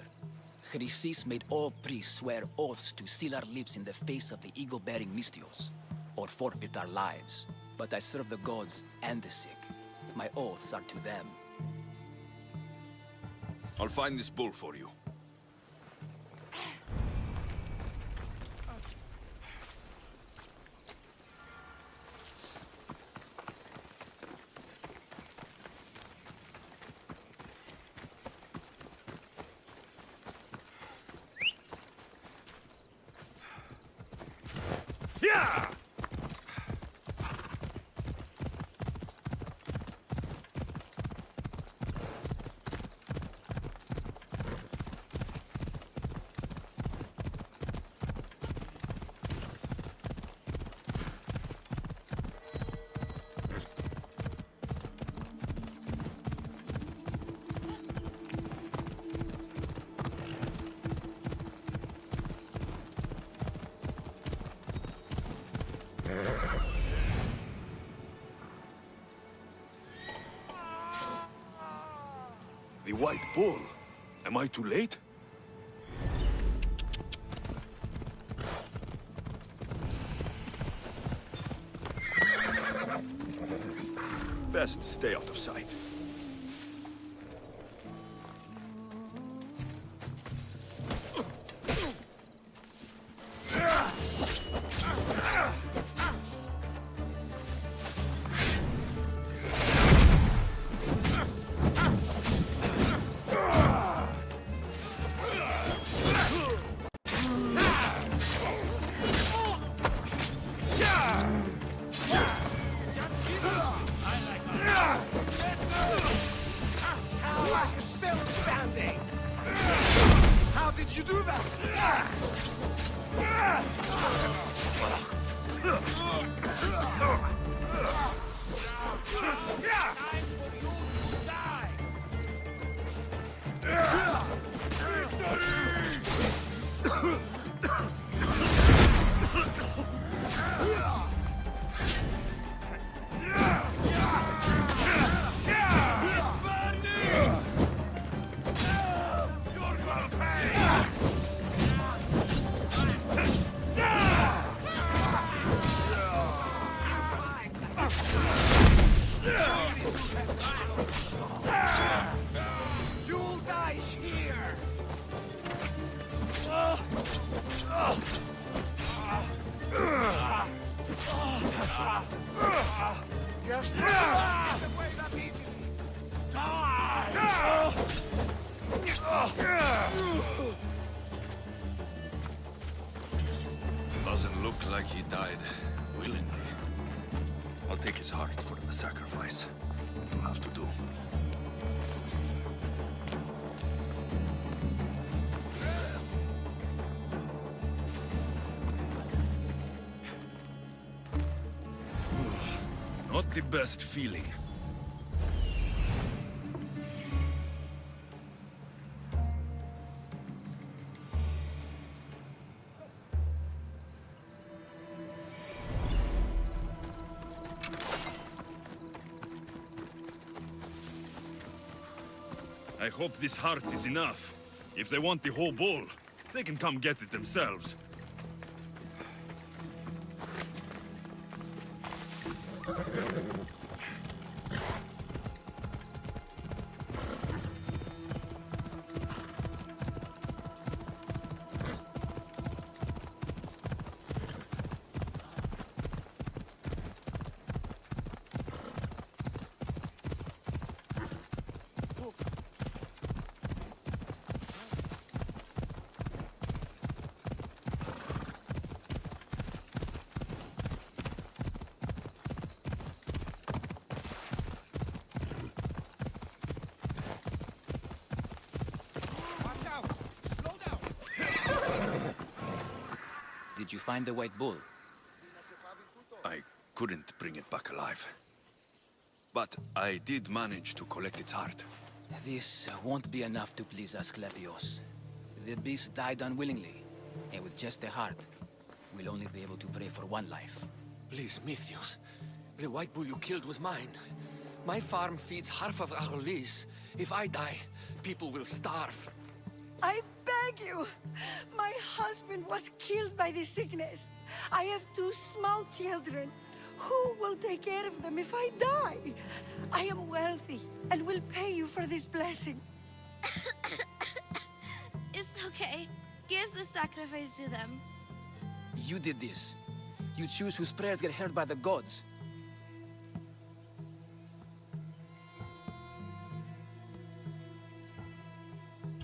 Chrysis made all priests swear oaths to seal our lips in the face of the eagle-bearing Mystios, or forfeit our lives. But I serve the gods and the sick. My oaths are to them. I'll find this bull for you. Yeah! The White Bull. Am I too late? Best stay out of sight. How are you still standing? How did you do that? You'll die here! Just get away that easily! Die! Doesn't look like he died willingly. I'll take his heart for the sacrifice. It'll have to do. Not the best feeling. I hope this heart is enough. If they want the whole bull, they can come get it themselves. Did you find the White Bull? I couldn't bring it back alive. But I did manage to collect its heart. This won't be enough to please Asclepios. The beast died unwillingly, and with just a heart, we'll only be able to pray for one life. Please, Mythios. The white bull you killed was mine. My farm feeds half of our lease. If I die, people will starve. I beg you! My husband was killed by the sickness. I have 2 small children. Who will take care of them if I die? I am wealthy and will pay you for this blessing. It's okay. Give the sacrifice to them. You did this. You choose whose prayers get heard by the gods.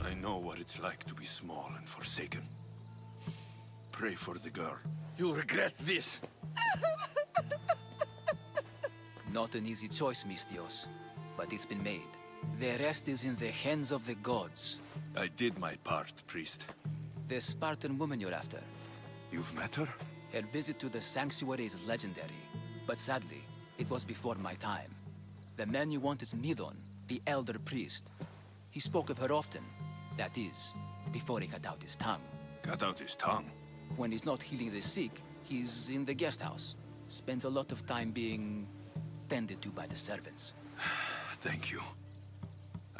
I know what it's like to be small and forsaken. Pray for the girl. You'll regret this. Not an easy choice, Mystios, but it's been made. The rest is in the hands of the gods. I did my part, priest. The Spartan woman you're after. You've met her? Her visit to the sanctuary is legendary, but sadly, it was before my time. The man you want is Midon, the elder priest. He spoke of her often. That is, before he cut out his tongue. Cut out his tongue? When he's not healing the sick, he's in the guest house. Spends a lot of time being tended to by the servants. Thank you.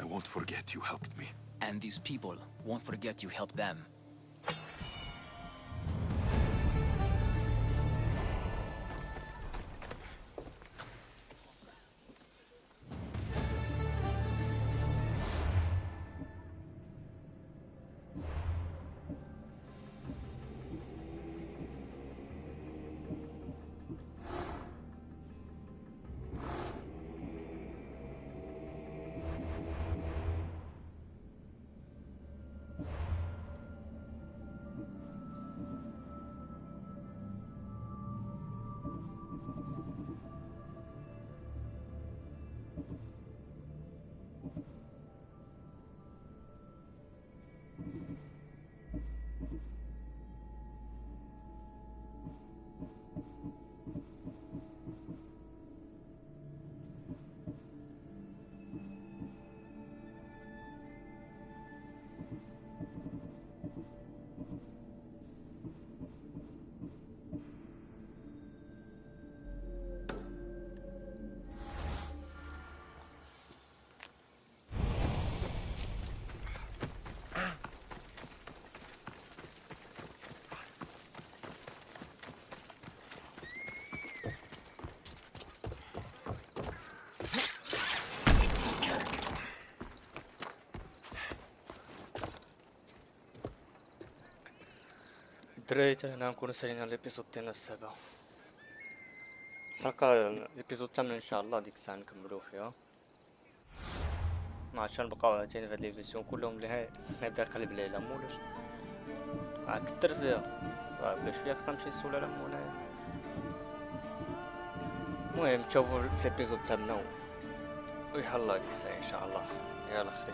I won't forget you helped me. And these people won't forget you helped them. دريت أنا نكون سالينا الإبيزود تاعنا 7. الحلقة الإبيزود 8 إن شاء الله ديك الساعة نكملو فيها. ما عادش نبقاو عاوتاني في هاد ليفيزيون كلهم لهاي نبدا نقلب على مولاش كتر فيها بلاش فيها خصنا نمشي نسول على مولاي. المهم تشوفو في الإبيزود 8 ويحل الله ديك الساعة إن شاء الله. يلا خير.